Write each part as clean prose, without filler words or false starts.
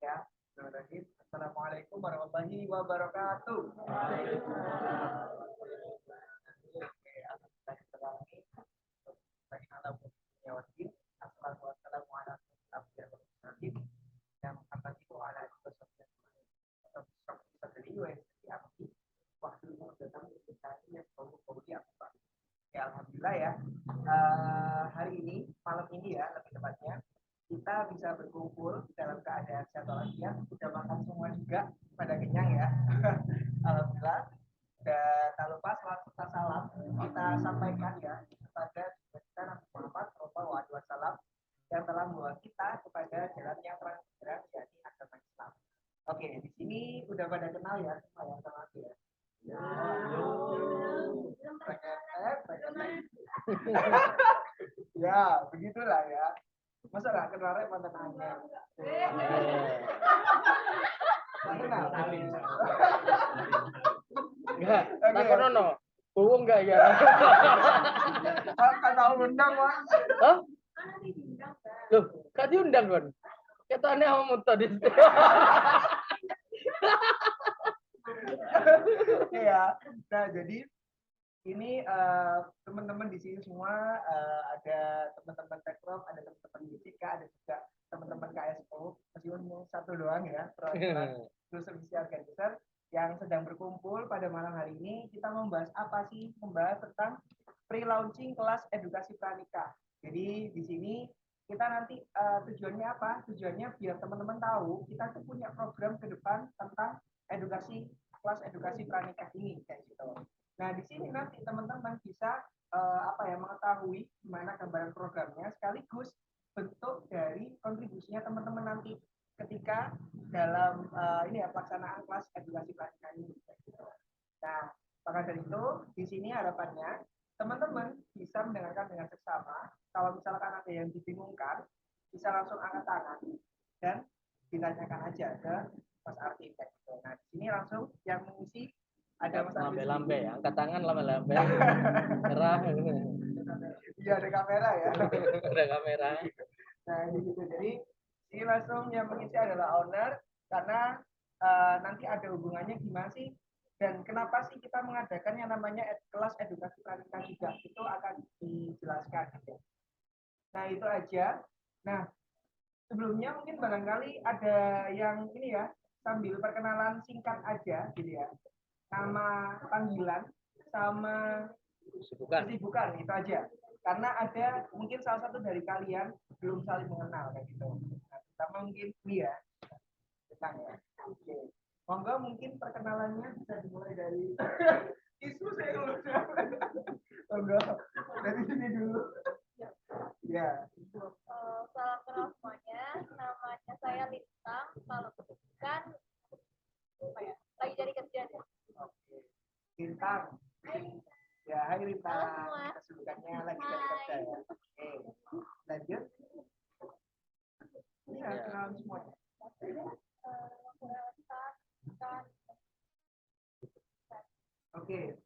Ya. Assalamualaikum warahmatullahi wabarakatuh. Ya, alhamdulillah ya. Hari ini, malam ini ya, lebih tepatnya, kita bisa berkumpul dalam keadaan sehat walafiat, sudah makan semua juga, pada kenyang ya. Alhamdulillah. Dan tak lupa salam kita sampaikan ya kepada kita Nabi Muhammad SAW yang telah membawa kita kepada jalan yang terang benderang, yakni agama Islam. Oke, di sini udah pada kenal ya sama yang sama ya. Ya, begitulah ya. Masa nggak kenal mantan Anya? Kenal. Enggak, tak no. Bohong enggak ya? Kan tahu undang, Pak. Hah? Loh, gak diundang, Kon. Ketane sama tadi. Ya. Nah, jadi ini teman-teman di sini semua ada teman-teman Teknop, ada teman-teman Fisika, ada juga teman-teman KSO, meskipun satu doang ya, perwakilan Dosensi Organizer yang sedang berkumpul pada malam hari ini. Kita membahas apa sih? Membahas tentang pre-launching kelas edukasi pranikah. Jadi di sini kita nanti tujuannya apa? Tujuannya biar teman-teman tahu kita tuh punya program ke depan tentang edukasi kelas edukasi pranikah ini kayak gitu. Nah, di sini nanti teman-teman bisa mengetahui gimana gambaran programnya sekaligus bentuk dari kontribusinya teman-teman nanti ketika dalam pelaksanaan kelas edukasi pranikah ini. Nah, maka dari itu di sini harapannya teman-teman bisa mendengarkan dengan seksama. Kalau misalkan ada yang dibingungkan, bisa langsung angkat tangan dan ditanyakan aja ke Mas Arti. Nah, di sini langsung yang mengisi ada Mas Arti. Lambe-lambe, angkat tangan lambe-lambe. Cerah. Iya, ada kamera ya. Ada kamera. Nah, gitu. Jadi ini langsung yang mengisi adalah owner karena nanti ada hubungannya gimana sih dan kenapa sih kita mengadakan yang namanya kelas edukasi pranikah juga, itu akan dijelaskan gitu. Nah, itu aja. Nah, sebelumnya mungkin barangkali ada yang ini ya, sambil perkenalan singkat aja gitu ya. Nama panggilan sama kesibukan itu aja. Karena ada mungkin salah satu dari kalian belum saling mengenal kayak gitu. Nah, pertama mungkin dia tentang ya. Oke. Monggo mungkin perkenalannya bisa dimulai dari isu saya dulu. Monggo dari sini dulu. Ya. Salam kenal semuanya, namanya saya Lintang. Kalau kesibukan lagi cari kerja deh. Oke. Lintang. Ya, hai Lintang. Kesibukannya lagi cari kerja ya. Oke. Lanjut. Iya, kenalan semuanya. Oke,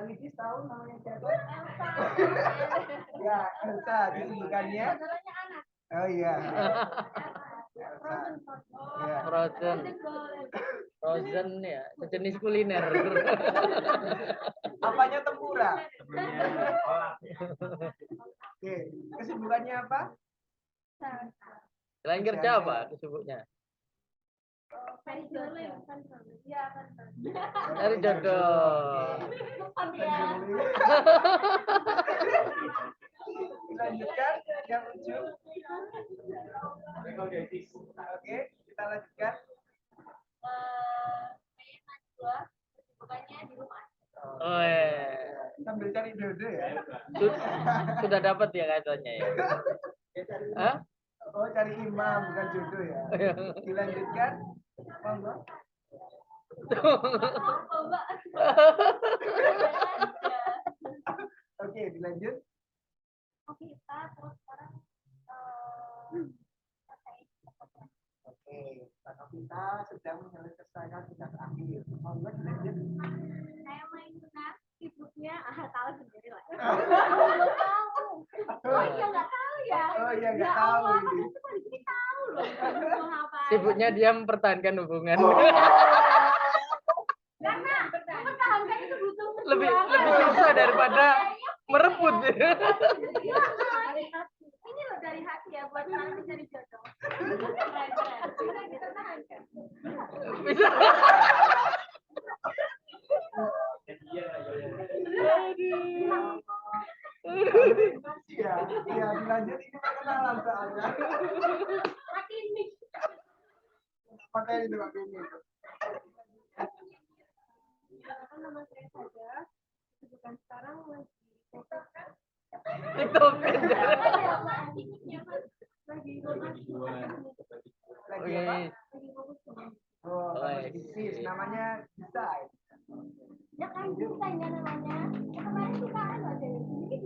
Lidis tahu namanya siapa? Elsa. Ya, Elsa, kesibukannya? Oh iya. Frozen ya, sejenis kuliner. Apanya tempura? Oke, kesibukannya apa? Selain kerja apa kesibukannya? Cari jodoh. Dilanjutkan yang ujung. Oke, kita lanjutkan. Kesibukannya di rumah. Oh, sambil cari jodoh ya. Sudah dapat ya katanya ya. Hah? Oh, cari imam bukan jodoh ya. Dilanjutkan. Monggo. Oke, dilanjut. Kita terus sekarang Oke, Pak Novita sedang menyelesaikan tugas akhir. Monggo dilanjut. Saya main sunat, sibuknya tahu sendiri lah. Tahu. Oh iya nggak tahu ya. Oh iya nggak tahu ini. Di sini tahu loh. Mau ngapain? Sibuknya dia mempertahankan hubungan. Karena mempertahankan itu butuh lebih perjuangan. susah daripada merebut. Ini loh dari hati ya buat orang mencari jodoh. Bisa dipertahankan. Bisa. Iya, iya, dilanjut ini perkenalan soalnya. Makin nih. Makanya itu makin ini. Nama saya saja. Bukan sekarang lagi TikTok. lagi Lagi apa? fokus sama. Oh, bagus bisnis. Namanya desain. Ya kan desain ya namanya. Ya kemarin kita ada ini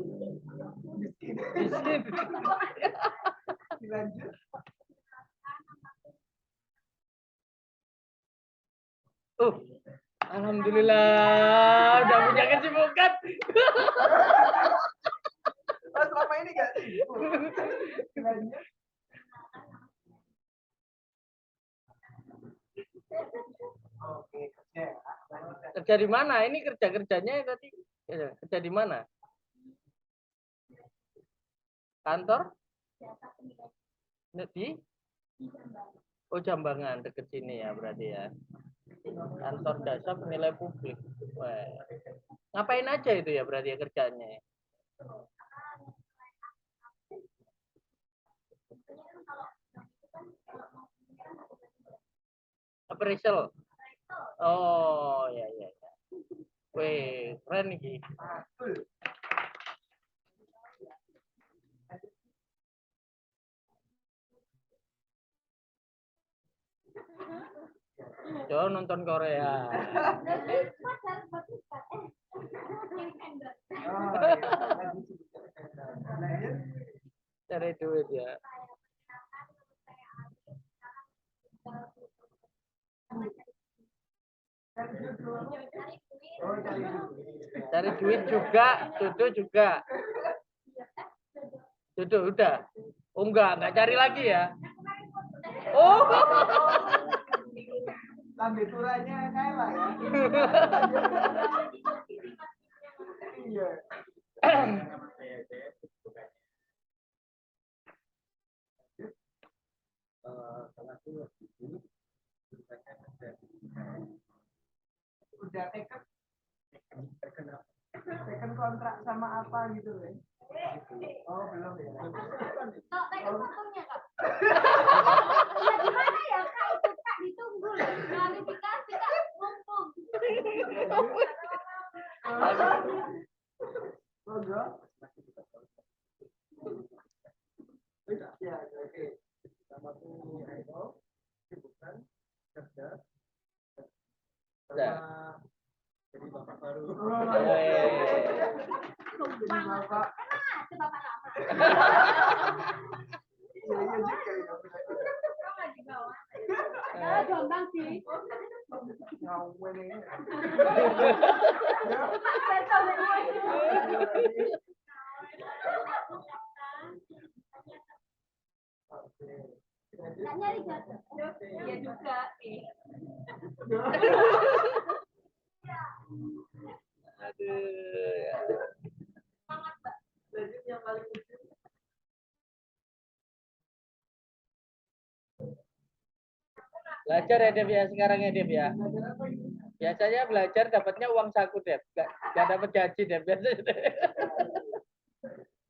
Bisnis. Dilanjut. Alhamdulillah udah punya kesibukan. Oh, selama ini gak sih? Dilanjut. Oke, kerja. Kerja di mana? Ini kerjanya tadi kerja di mana? Kantor? Di? Oh, Jambangan, deket sini ya berarti ya. Kantor jasa penilai publik. Wah. Ngapain aja itu ya berarti ya kerjanya? Appraisal. Oh, ya ya ya. Wih, keren nih. Coba nonton Korea. Cari duit ya. Cari duit juga, jodoh juga. Jodoh udah. Oh enggak cari lagi ya. Oh. Lambe turanya kalah ya. Iya. Udah teken kontrak sama apa gitu ya? Oh belum ya. Kalau teken fotonya kak. Ya gimana ya kak itu kak ditunggu loh. Klarifikasi kak mumpung. Monggo. Ya, oke. Sama tuh Eko, sibukan kerja. Nah. Jadi bapak baru. Jadi bapak. Kenapa bapak lama? Iya iya juga ya. Kok di bawah? Ya Jombang sih. Ngawen ini. Nggak nyari jodoh. Ya juga sih. Aduh. Semangat mbak. Lanjut yang paling lucu. Belajar ya Dev ya sekarang ya Dev ya. Biasanya belajar dapatnya uang saku Dev, nggak dapat gaji Dev biasanya.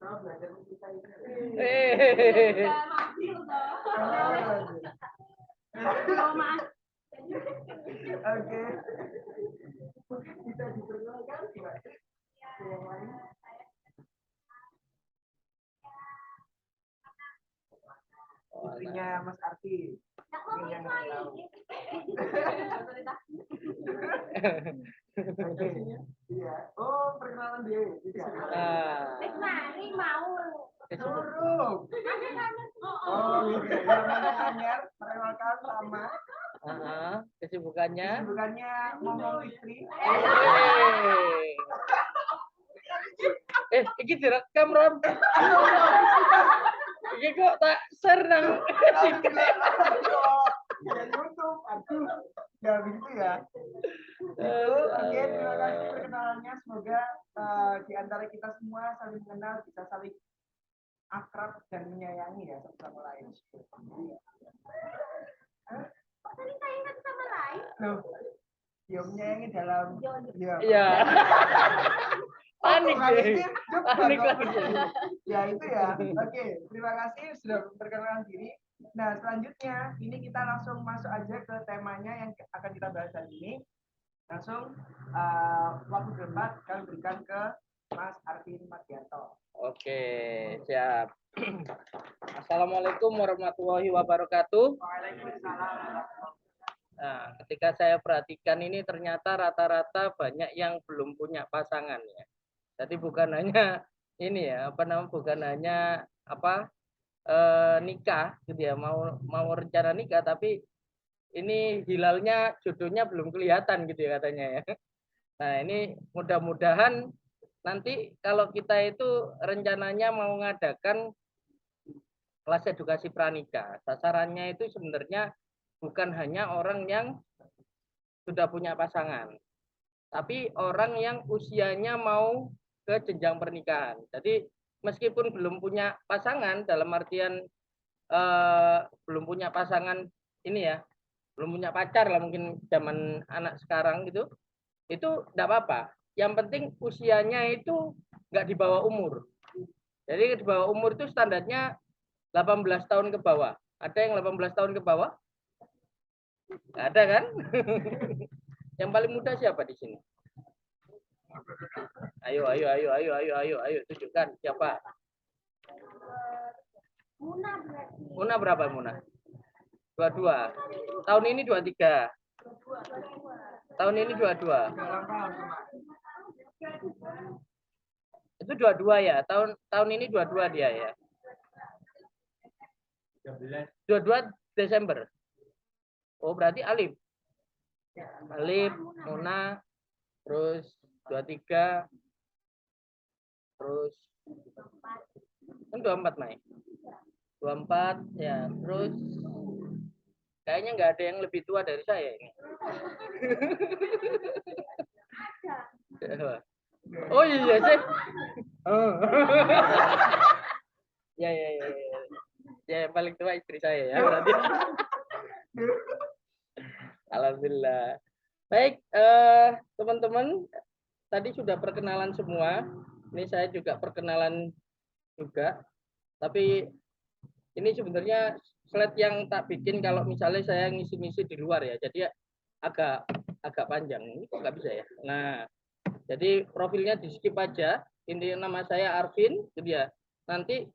Belajar kita ini. Oke. Bisa diperkenalkan Mbak? Yang lain? Istrinya Mas Arti. Yang tahu. Oke. Iya. Oh, perkenalan dia. Mari mau. Suruh. Oh, iya. Anyar, perkenalkan sama. Kesibukannya ngomong istri. Iki direkam Ron. Iki kok tak share nang. Ya begitu ya. Itu oke, terima kasih perkenalannya. Semoga di antara kita semua saling mengenal, bisa saling akrab dan menyayangi ya satu sama lain. Kok saling sayang satu sama lain? Loh, ya menyayangi dalam ya. Iya. Panik Bukan deh. ini, coba Panik dong. lagi. Ya itu ya. Oke, terima kasih sudah memperkenalkan diri. Nah, selanjutnya ini kita langsung masuk aja ke temanya yang akan kita bahas hari ini. Langsung waktu berempat kami berikan ke Mas Arvin Mardianto. Oke, siap. Assalamualaikum warahmatullahi wabarakatuh. Waalaikumsalam. Nah, ketika saya perhatikan ini ternyata rata-rata banyak yang belum punya pasangan ya. Jadi bukan hanya ini ya, bukan hanya nikah gitu ya, mau rencana nikah, tapi ini hilalnya jodohnya belum kelihatan gitu ya katanya ya. Nah, ini mudah-mudahan nanti kalau kita itu rencananya mau mengadakan kelas edukasi pranikah, sasarannya itu sebenarnya bukan hanya orang yang sudah punya pasangan, tapi orang yang usianya mau ke jenjang pernikahan. Jadi meskipun belum punya pasangan, dalam artian belum punya pasangan ini ya, belum punya pacar lah mungkin zaman anak sekarang gitu, itu enggak apa-apa. Yang penting usianya itu enggak di bawah umur. Jadi di bawah umur itu standarnya 18 tahun ke bawah. Ada yang 18 tahun ke bawah? Nggak ada kan? Yang paling muda siapa di sini? Ayo, tunjukkan siapa? Muna berarti. Muna berapa Muna? 22. Tahun ini 23. Tahun ini 22. Itu 22 ya. Tahun ini 22 dia ya. 22 Desember. Oh, berarti Alif. Alif, Muna, terus 23, terus 24 Mai. 24 ya, terus kayaknya nggak ada yang lebih tua dari saya ini. Oh iya sih. Oh. Ya. Ya, yang paling tua istri saya ya berarti. Alhamdulillah. Baik, teman-teman, tadi sudah perkenalan semua. Ini saya juga perkenalan juga. Tapi ini sebenarnya slide yang tak bikin kalau misalnya saya ngisi-ngisi di luar ya. Jadi agak panjang. Ini kok nggak bisa ya. Nah, jadi profilnya di skip aja. Intinya nama saya Arvin, gitu ya. Nanti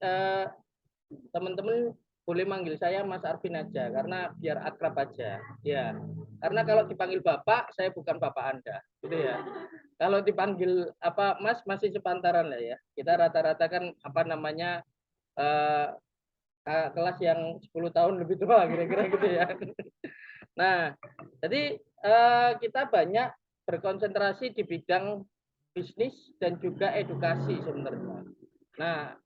teman-teman boleh manggil saya Mas Arvin aja karena biar akrab aja ya, karena kalau dipanggil Bapak saya bukan Bapak Anda gitu ya. Kalau dipanggil Mas masih sepantaran lah ya, kita rata-rata kan kelas yang 10 tahun lebih tua kira-kira gitu ya. Nah, jadi kita banyak berkonsentrasi di bidang bisnis dan juga edukasi sebenarnya. Nah,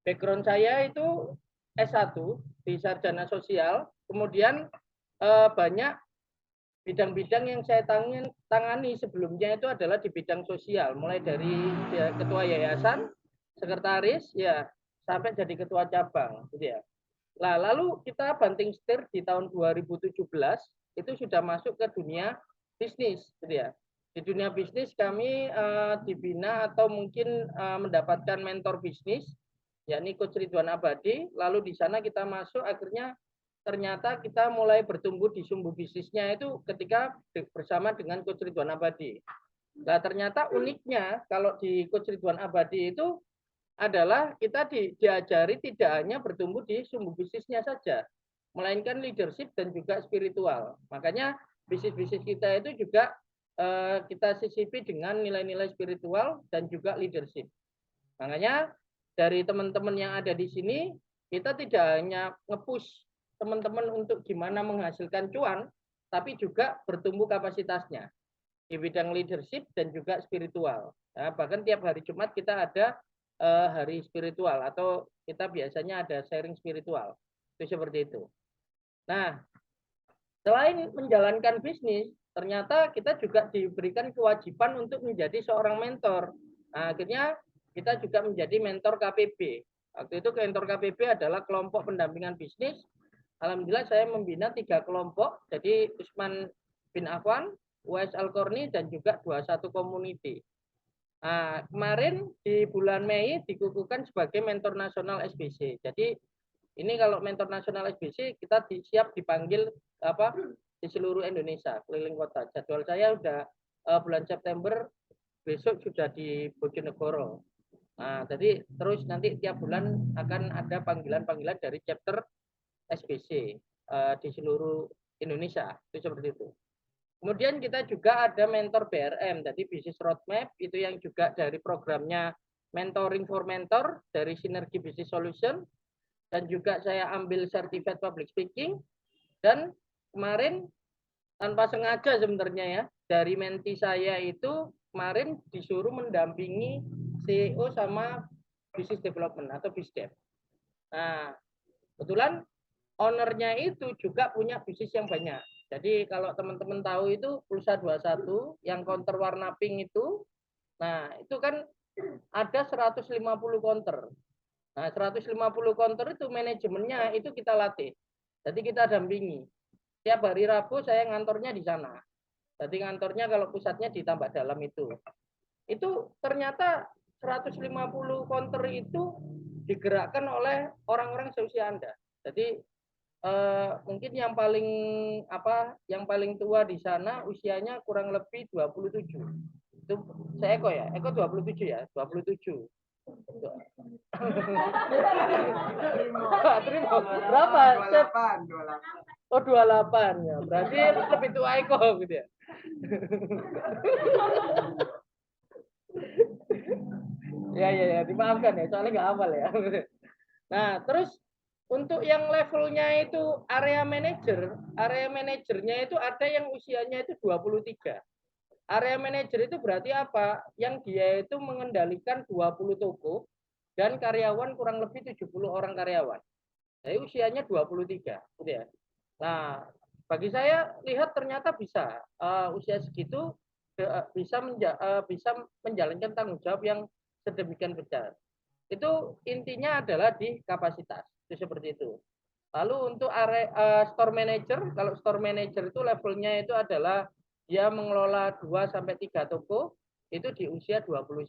background saya itu S1 di sarjana sosial, kemudian banyak bidang-bidang yang saya tangani sebelumnya itu adalah di bidang sosial, mulai dari ketua yayasan, sekretaris, ya sampai jadi ketua cabang, gitu ya. Nah, lalu kita banting setir di tahun 2017 itu sudah masuk ke dunia bisnis, gitu ya. Di dunia bisnis kami dibina atau mungkin mendapatkan mentor bisnis, yakni Coach Ridwan Abadi. Lalu di sana kita masuk, akhirnya ternyata kita mulai bertumbuh di sumbu bisnisnya itu ketika bersama dengan Coach Ridwan Abadi. Nah, ternyata uniknya kalau di Coach Ridwan Abadi itu adalah kita diajari tidak hanya bertumbuh di sumbu bisnisnya saja, melainkan leadership dan juga spiritual. Makanya bisnis-bisnis kita itu juga kita sisipi dengan nilai-nilai spiritual dan juga leadership. Makanya dari teman-teman yang ada di sini, kita tidak hanya nge-push teman-teman untuk gimana menghasilkan cuan, tapi juga bertumbuh kapasitasnya di bidang leadership dan juga spiritual. Nah, bahkan tiap hari Jumat kita ada hari spiritual atau kita biasanya ada sharing spiritual. Itu seperti itu. Nah, Selain menjalankan bisnis, ternyata kita juga diberikan kewajiban untuk menjadi seorang mentor. Nah, akhirnya kita juga menjadi mentor KPB. Waktu itu mentor KPB adalah kelompok pendampingan bisnis. Alhamdulillah saya membina 3 kelompok, jadi Usman bin Affan, Uwais Al-Qarni, dan juga 21 Community. Nah, kemarin di bulan Mei dikukuhkan sebagai mentor nasional SBC. Jadi ini kalau mentor nasional SBC kita siap dipanggil di seluruh Indonesia, keliling kota. Jadwal saya udah bulan September, besok sudah di Bojonegoro. Nah, jadi terus nanti tiap bulan akan ada panggilan-panggilan dari chapter SBC di seluruh Indonesia. Itu seperti itu. Kemudian kita juga ada mentor BRM, jadi Business Roadmap, itu yang juga dari programnya Mentoring for Mentor dari Sinergi Business Solution, dan juga saya ambil Certificate Public Speaking, dan kemarin tanpa sengaja sebenarnya ya, dari menti saya itu kemarin disuruh mendampingi CEO sama Business Development atau BizDev. Nah, kebetulan ownernya itu juga punya bisnis yang banyak. Jadi kalau teman-teman tahu itu Pulsa 21 yang counter warna pink itu, nah itu kan ada 150 counter. Nah 150 counter itu manajemennya itu kita latih. Jadi kita dampingi. Tiap hari Rabu saya ngantornya di sana. Jadi ngantornya kalau pusatnya di Tambak Dalam itu. Itu ternyata 150 counter itu digerakkan oleh orang-orang seusia Anda. Jadi mungkin yang paling tua di sana usianya kurang lebih 27. Itu saya Eko ya. Eko 27 ya, 27. Terima. Berapa? 28. Oh, 28 ya. Berarti lebih tua Eko gitu ya. Ya, dimaafkan ya, soalnya nggak hafal ya. Nah, terus untuk yang levelnya itu area manajernya itu ada yang usianya itu 23. Area manajer itu berarti apa? Yang dia itu mengendalikan 20 toko dan karyawan kurang lebih 70 orang karyawan. Jadi usianya 23, gitu ya. Nah, bagi saya lihat ternyata bisa usia segitu bisa menjalankan tanggung jawab yang sedemikian besar. Itu intinya adalah di kapasitas. Itu seperti itu. Lalu untuk store manager, kalau store manager itu levelnya itu adalah dia mengelola 2 sampai 3 toko itu di usia 21.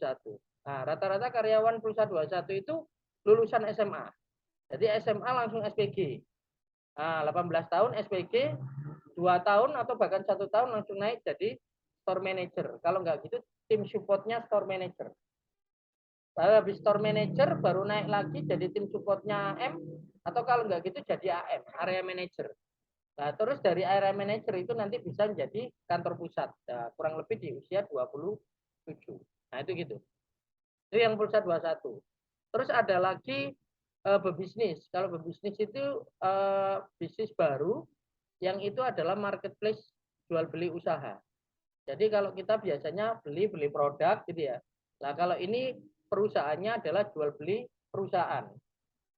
Nah, rata-rata karyawan Pulsa 21 itu lulusan SMA. Jadi SMA langsung SPG. Nah, 18 tahun SPG, 2 tahun atau bahkan 1 tahun langsung naik jadi store manager. Kalau nggak gitu tim supportnya store manager. Lalu habis store manager baru naik lagi jadi tim supportnya AM, atau kalau nggak gitu jadi AM, area manager. Nah, terus dari area manager itu nanti bisa menjadi kantor pusat. Nah, kurang lebih di usia 27. Nah, itu gitu. Itu yang Pulsa 21. Terus ada lagi berbisnis. Kalau berbisnis itu bisnis baru yang itu adalah marketplace jual beli usaha. Jadi kalau kita biasanya beli produk gitu ya. Nah, kalau ini perusahaannya adalah jual beli perusahaan.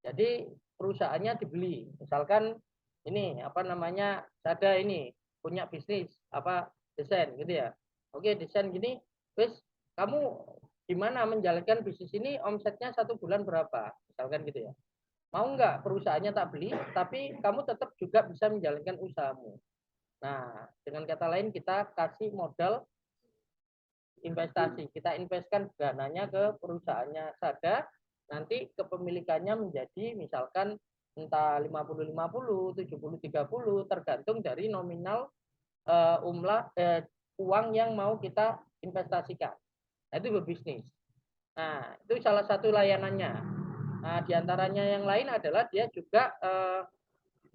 Jadi perusahaannya dibeli. Misalkan ini apa namanya? Sada ini punya bisnis desain gitu ya. Oke, desain gini, terus kamu gimana menjalankan bisnis ini, omsetnya 1 bulan berapa? Misalkan gitu ya. Mau nggak perusahaannya tak beli, tapi kamu tetap juga bisa menjalankan usahamu. Nah, dengan kata lain kita kasih modal investasi. Kita investkan dananya ke perusahaannya Sada, nanti kepemilikannya menjadi misalkan entah 50-50, 70-30, tergantung dari nominal uang yang mau kita investasikan. Nah, itu berbisnis. Nah, itu salah satu layanannya. Nah, diantaranya yang lain adalah dia juga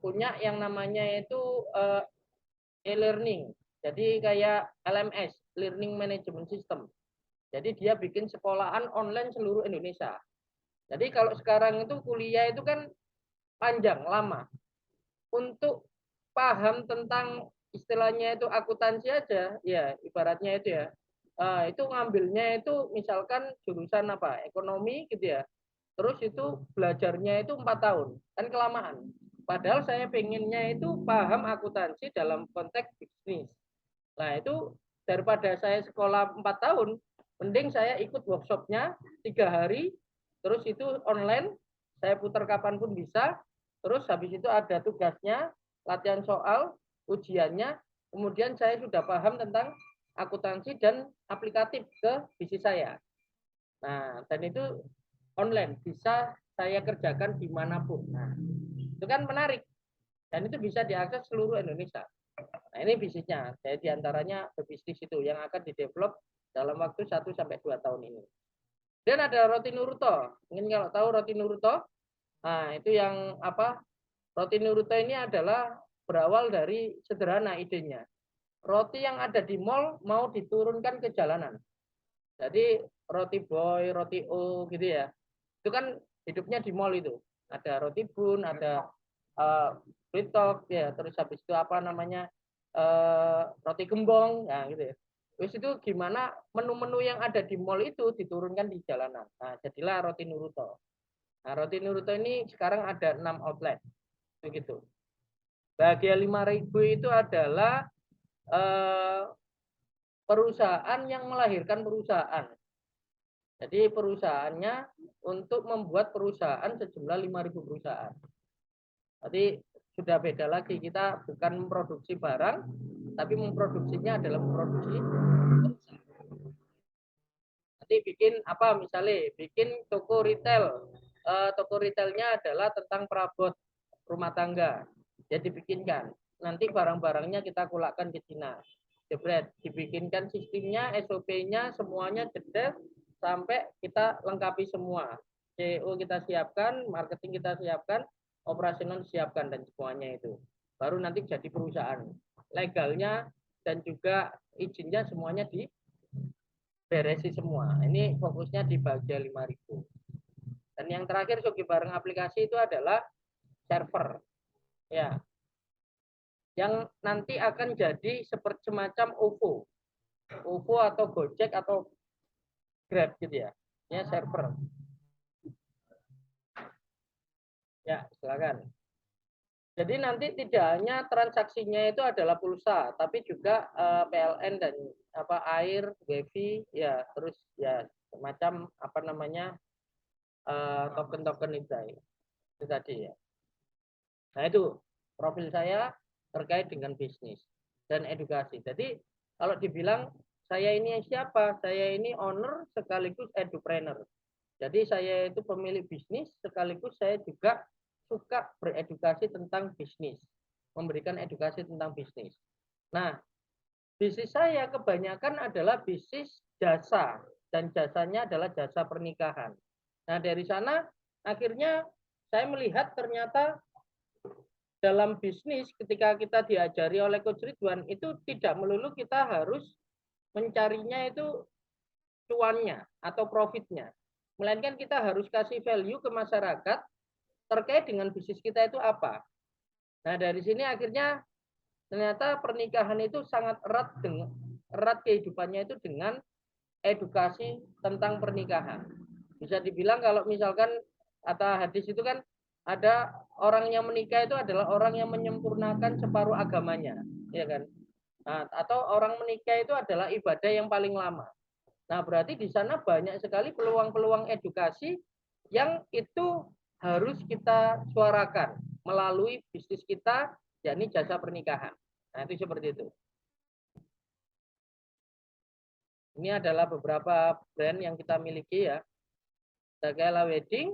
punya yang namanya itu e-learning. Jadi kayak LMS, Learning Management System. Jadi dia bikin sekolahan online seluruh Indonesia. Jadi kalau sekarang itu kuliah itu kan panjang, lama. Untuk paham tentang istilahnya itu akuntansi aja, ya ibaratnya itu ya. Itu ngambilnya itu misalkan jurusan apa? Ekonomi gitu ya. Terus itu belajarnya itu 4 tahun, kan kelamaan. Padahal saya pengennya itu paham akuntansi dalam konteks bisnis. Nah itu daripada saya sekolah 4 tahun, mending saya ikut workshopnya 3 hari, terus itu online, saya putar kapanpun bisa, terus habis itu ada tugasnya, latihan soal, ujiannya, kemudian saya sudah paham tentang akuntansi dan aplikatif ke bisnis saya. Nah, dan itu online, bisa saya kerjakan dimanapun. Nah, itu kan menarik, dan itu bisa diakses seluruh Indonesia. Nah, ini bisnisnya. Saya diantaranya berbisnis itu yang akan didevelop dalam waktu 1-2 tahun ini. Dan ada Roti Nuruto. Mungkin kalau tahu Roti Nuruto, nah itu yang apa? Roti Nuruto ini adalah berawal dari sederhana idenya. Roti yang ada di mall mau diturunkan ke jalanan. Jadi roti boy, roti O gitu ya. Itu kan hidupnya di mall itu. Ada roti bun, ada fritok ya, terus habis itu apa namanya? Roti gembong, ya gitu ya. Terus itu gimana menu-menu yang ada di mall itu diturunkan di jalanan. Nah, jadilah Roti Nuruto. Nah, Roti Nuruto ini sekarang ada 6 outlet. Begitu. Bahagia 5.000 itu adalah perusahaan yang melahirkan perusahaan. Jadi perusahaannya untuk membuat perusahaan sejumlah 5.000 perusahaan. Jadi sudah beda lagi, kita bukan memproduksi barang, tapi memproduksinya adalah memproduksi. Nanti bikin apa misalnya, bikin toko retail. Toko retailnya adalah tentang perabot rumah tangga. Jadi bikinkan. Nanti barang-barangnya kita kulakkan ke Cina. Jebret, dibikinkan sistemnya, SOP-nya, semuanya detail sampai kita lengkapi semua. CEO kita siapkan, marketing kita siapkan, operasional siapkan dan semuanya itu. Baru nanti jadi perusahaan. Legalnya dan juga izinnya semuanya diberesi semua. Ini fokusnya di Bahagia 5.000. Dan yang terakhir Sogi Bareng aplikasi itu adalah server. Ya. Yang nanti akan jadi seperti semacam OVO. OVO atau Gojek atau Grab gitu ya. Ya, server. Ya, silakan. Jadi nanti tidak hanya transaksinya itu adalah pulsa, tapi juga PLN dan apa air, wifi, ya terus ya semacam apa namanya token-token itu tadi ya. Nah itu profil saya terkait dengan bisnis dan edukasi. Jadi kalau dibilang saya ini siapa? Saya ini owner sekaligus edupreneur. Jadi saya itu pemilik bisnis sekaligus saya juga suka beredukasi tentang bisnis, memberikan edukasi tentang bisnis. Nah, bisnis saya kebanyakan adalah bisnis jasa dan jasanya adalah jasa pernikahan. Nah, dari sana akhirnya saya melihat ternyata dalam bisnis ketika kita diajari oleh Coach Ridwan itu tidak melulu kita harus mencarinya itu cuannya atau profitnya. Melainkan kita harus kasih value ke masyarakat terkait dengan bisnis kita itu apa. Nah, dari sini akhirnya ternyata pernikahan itu sangat erat kehidupannya itu dengan edukasi tentang pernikahan. Bisa dibilang kalau misalkan kata hadis itu kan ada orang yang menikah itu adalah orang yang menyempurnakan separuh agamanya, ya kan? Nah, atau orang menikah itu adalah ibadah yang paling lama. Nah, berarti di sana banyak sekali peluang-peluang edukasi yang itu harus kita suarakan melalui bisnis kita, yakni jasa pernikahan. Nah, itu seperti itu. Ini adalah beberapa brand yang kita miliki ya. Kaila Wedding,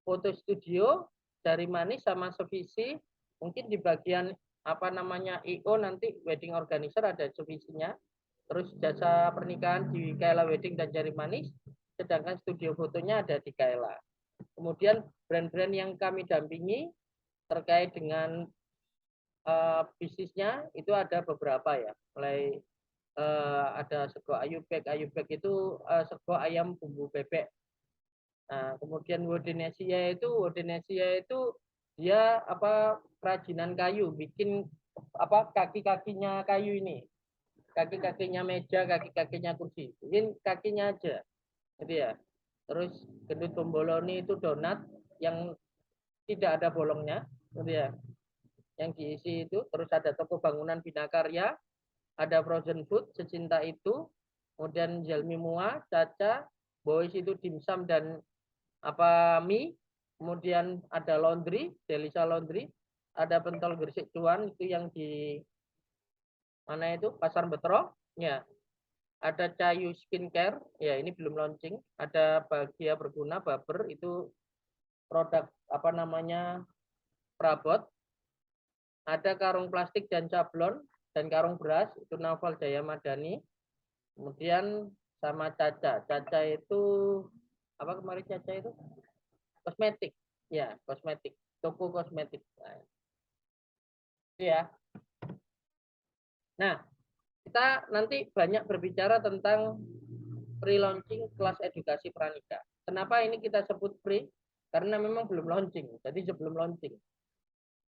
foto studio, Jari Manis sama Sevisi. Mungkin di bagian apa namanya IO nanti wedding organizer ada sevisinya. Terus jasa pernikahan di Kaila Wedding dan Jari Manis. Sedangkan studio fotonya ada di Kaila. Kemudian brand-brand yang kami dampingi terkait dengan bisnisnya itu ada beberapa ya. Mulai ada sego Ayubek itu sego ayam bumbu bebek. Nah, kemudian Wodenesia itu dia apa kerajinan kayu, bikin apa kaki-kakinya kayu ini. Kaki-kakinya meja, kaki-kakinya kursi. Bikin kakinya aja. Gitu ya. Terus Gendut Bomboloni itu donat yang tidak ada bolongnya, gitu ya. Yang diisi itu, terus ada toko bangunan Bina Karya, ada frozen food Secinta Itu, kemudian Jalmi Mua, Caca, Boys itu dimsum dan mie, kemudian ada laundry, Delisa Laundry, ada pentol Gresik Cuan itu yang di mana itu Pasar Betro, ya. Ada Cayu Skincare, ya ini belum launching. Ada Bahagia Berguna Baber itu produk perabot. Ada karung plastik dan cablon dan karung beras itu Naufal Jaya Madani. Kemudian sama Caca. Caca itu apa kemarin Caca itu? Kosmetik. Ya, kosmetik. Toko kosmetik. Nah, itu ya. Nah, kita nanti banyak berbicara tentang pre-launching kelas edukasi pranika. Kenapa ini kita sebut pre? Karena memang belum launching. Jadi sebelum launching.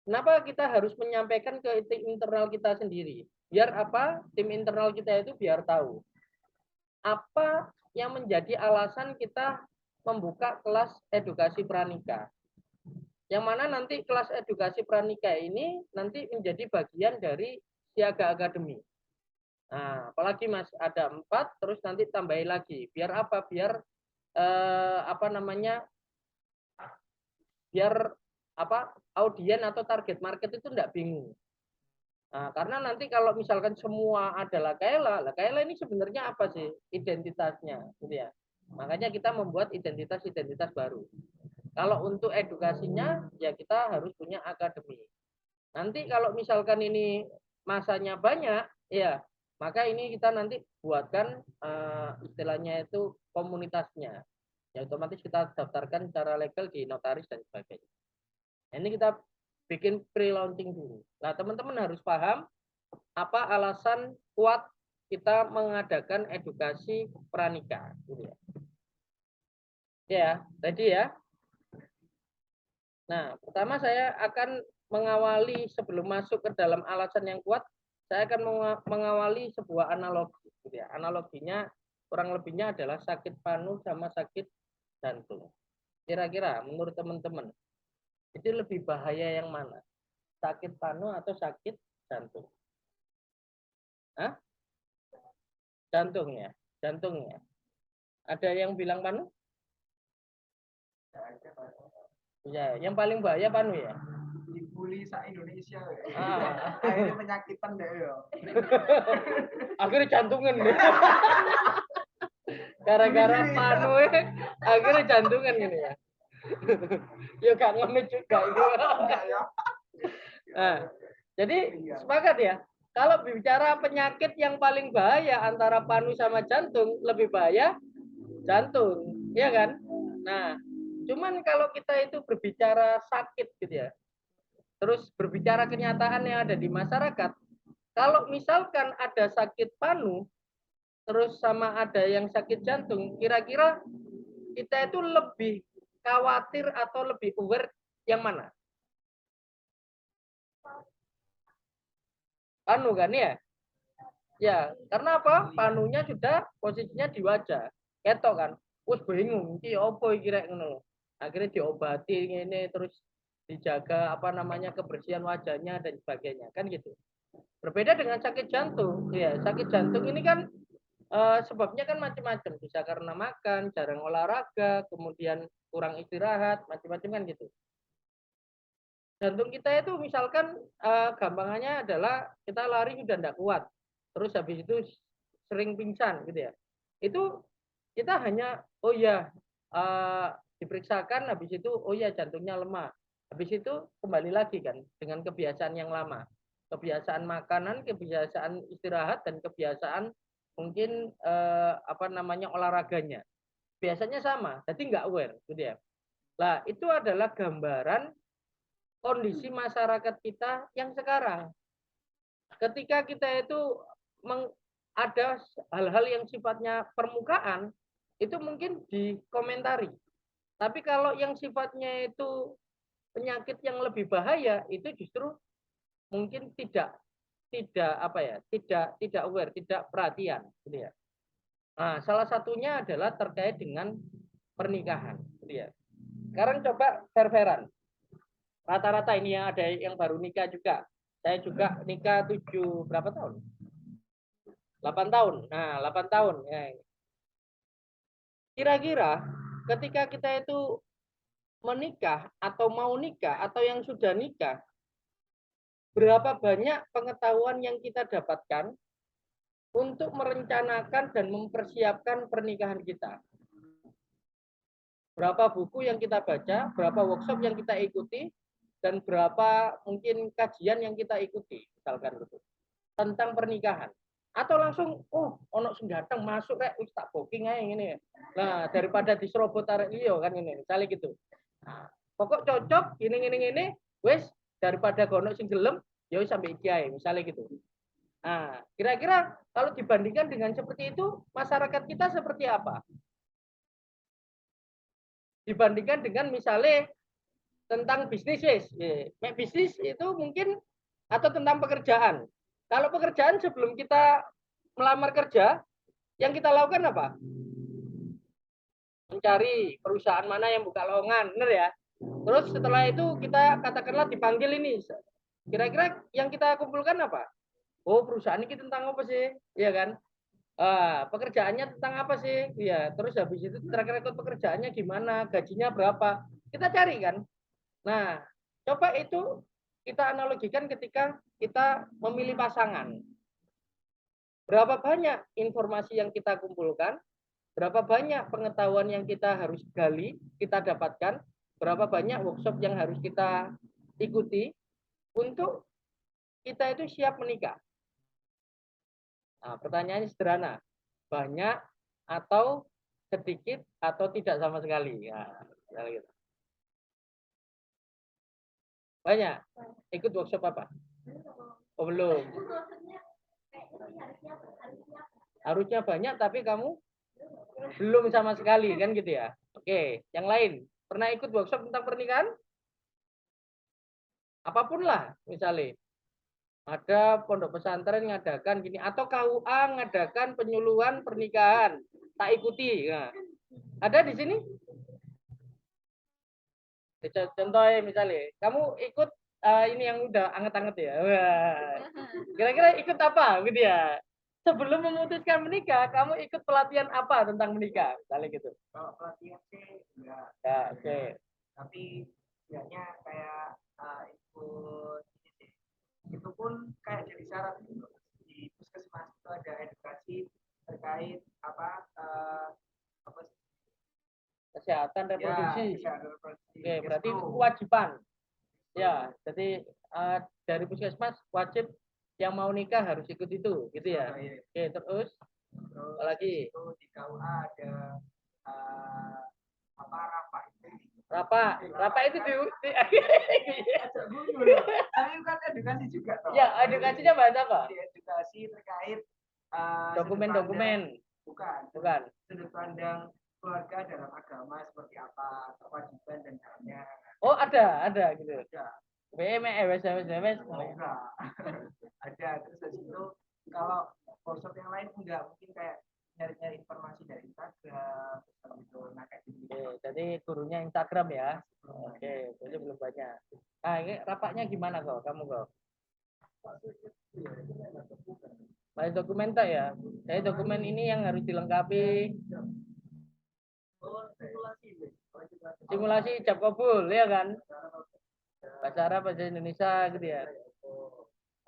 Kenapa kita harus menyampaikan ke tim internal kita sendiri? Biar apa? Tim internal kita itu biar tahu apa yang menjadi alasan kita membuka kelas edukasi pranika. Yang mana nanti kelas edukasi pranika ini nanti menjadi bagian dari Siaga Academy. Nah, apalagi Mas ada 4, terus nanti tambahin lagi. Biar apa? Biar biar audien atau target market itu enggak bingung. Nah, karena nanti kalau misalkan semua adalah Kaela ini sebenarnya apa sih identitasnya, gitu ya. Makanya kita membuat identitas-identitas baru. Kalau untuk edukasinya, ya kita harus punya akademi. Nanti kalau misalkan ini masanya banyak, ya maka ini kita nanti buatkan istilahnya itu komunitasnya. Ya otomatis kita daftarkan secara legal di notaris dan sebagainya. Ini kita bikin pre-launching dulu. Nah, teman-teman harus paham apa alasan kuat kita mengadakan edukasi pranika. Ya, tadi ya. Nah, pertama saya akan mengawali sebelum masuk ke dalam alasan yang kuat, saya akan mengawali sebuah analogi. Analoginya kurang lebihnya adalah sakit panu sama sakit jantung. Kira-kira menurut teman-teman, itu lebih bahaya yang mana? Sakit panu atau sakit jantung? Hah? Jantungnya. Ada yang bilang panu? Ya, yang paling bahaya panu ya. Dibully sa Indonesia ya. Ah. Akhirnya penyakitan deh ya. Akhirnya jantungan deh. Gara-gara panu akhirnya jantungan gini ya. Ya gak ngono juga itu. Nah, jadi sepakat ya. Kalau bicara penyakit yang paling bahaya antara panu sama jantung, lebih bahaya jantung, ya kan? Nah, cuman kalau kita itu berbicara sakit gitu ya. Terus berbicara kenyataan yang ada di masyarakat. Kalau misalkan ada sakit panu, terus sama ada yang sakit jantung, kira-kira kita itu lebih khawatir atau lebih aware yang mana? Panu kan ya? Ya, karena apa? Panunya sudah posisinya di wajah. Ketok kan. Wes bingung, iki opo iki rek ngono. Akhirnya diobati ini terus dijaga kebersihan wajahnya dan sebagainya, kan gitu. Berbeda dengan sakit jantung. Ya, sakit jantung ini kan sebabnya kan macam-macam, bisa karena makan, jarang olahraga, kemudian kurang istirahat, macam-macam kan gitu. Jantung kita itu misalkan gampangannya adalah kita lari sudah tidak kuat, terus habis itu sering pingsan gitu ya. Itu kita hanya diperiksakan, habis itu jantungnya lemah. Habis itu kembali lagi kan dengan kebiasaan yang lama. Kebiasaan makanan, kebiasaan istirahat dan kebiasaan mungkin olahraganya. Biasanya sama, jadi nggak aware gitu ya. Nah, itu adalah gambaran kondisi masyarakat kita yang sekarang. Ketika kita itu ada hal-hal yang sifatnya permukaan, itu mungkin dikomentari. Tapi kalau yang sifatnya itu penyakit yang lebih bahaya, itu justru mungkin tidak aware, tidak perhatian, gitu ya. Nah, salah satunya adalah terkait dengan pernikahan, gitu ya. Sekarang coba fair-fairan. Rata-rata ini yang ada yang baru nikah juga. Saya juga nikah 7 berapa tahun? 8 tahun. Nah, 8 tahun. Ya. Kira-kira ketika kita itu menikah atau mau nikah atau yang sudah nikah, berapa banyak pengetahuan yang kita dapatkan untuk merencanakan dan mempersiapkan pernikahan kita? Berapa buku yang kita baca, berapa workshop yang kita ikuti, dan berapa mungkin kajian yang kita ikuti, misalkan gitu, tentang pernikahan. Atau langsung, oh, ono sing datang masuk kayak wis tak booking aja ini. Nah, daripada diserobot tarik iyo kan ini, misalnya gitu. Nah, pokok cocok ini, wis daripada gono sing gelem, ya wis sampai iki ae, misalnya gitu. Nah, kira-kira kalau dibandingkan dengan seperti itu, masyarakat kita seperti apa? Dibandingkan dengan misalnya tentang bisnis, bisnis itu mungkin atau tentang pekerjaan. Kalau pekerjaan sebelum kita melamar kerja, yang kita lakukan apa? Mencari perusahaan mana yang buka lowongan, benar ya? Terus setelah itu kita katakanlah dipanggil ini, kira-kira yang kita kumpulkan apa? Oh, perusahaan ini tentang apa sih? Iya kan? Pekerjaannya tentang apa sih? Iya. Terus habis itu track record pekerjaannya gimana? Gajinya berapa? Kita cari kan? Nah, coba itu kita analogikan ketika kita memilih pasangan. Berapa banyak informasi yang kita kumpulkan, berapa banyak pengetahuan yang kita harus gali, kita dapatkan, berapa banyak workshop yang harus kita ikuti untuk kita itu siap menikah. Nah, pertanyaannya sederhana, banyak atau sedikit atau tidak sama sekali. Nah, gitu. Banyak. Ikut workshop apa? Oh, belum. Harusnya banyak tapi kamu belum sama sekali kan gitu ya. Oke, yang lain. Pernah ikut workshop tentang pernikahan? Apapun lah, misalnya. Ada pondok pesantren ngadakan gini atau KUA ngadakan penyuluhan pernikahan. Tak ikuti. Nah, ada di sini? Contohnya misalnya, kamu ikut ini yang udah anget-anget ya. Wah. Kira-kira ikut apa gitu ya? Sebelum memutuskan menikah, kamu ikut pelatihan apa tentang menikah? Misalnya gitu. Kalau pelatihan sih enggak. Ya, oke. Okay. Tapi setidaknya kayak ikut ini sih. Itu pun kayak jadi syarat gitu. Di puskesmas itu ada edukasi terkait apa sih? Kesehatan reproduksi. Ya, reproduksi. Oke, berarti itu kewajiban. Ya, jadi dari puskesmas wajib yang mau nikah harus ikut itu, gitu ya. Oke, terus apalagi itu di KUA ada apa Rapa itu di tapi kan edukasi juga toh. Ya, edukasinya bahas apa? Edukasi terkait dokumen-dokumen. Bukan. Sudut pandang keluarga dalam agama seperti apa, kewajiban dan haknya. Oh, ada gitu. Ada. WMS. Ada. Terus dari situ kalau workshop yang lain enggak, mungkin kayak nyari-nyari informasi dari Instagram gitu. Nah, kayak gitu. Oke, jadi gurunya Instagram ya. Oke, jadi belum banyak. Nah, ini rapaknya gimana kok? Kamu kok? Banyak dokumen tak ya? Jadi dokumen ini yang harus dilengkapi. Simulasi ijab kabul, ya kan? Bahasa Arab, bahasa Indonesia gitu ya.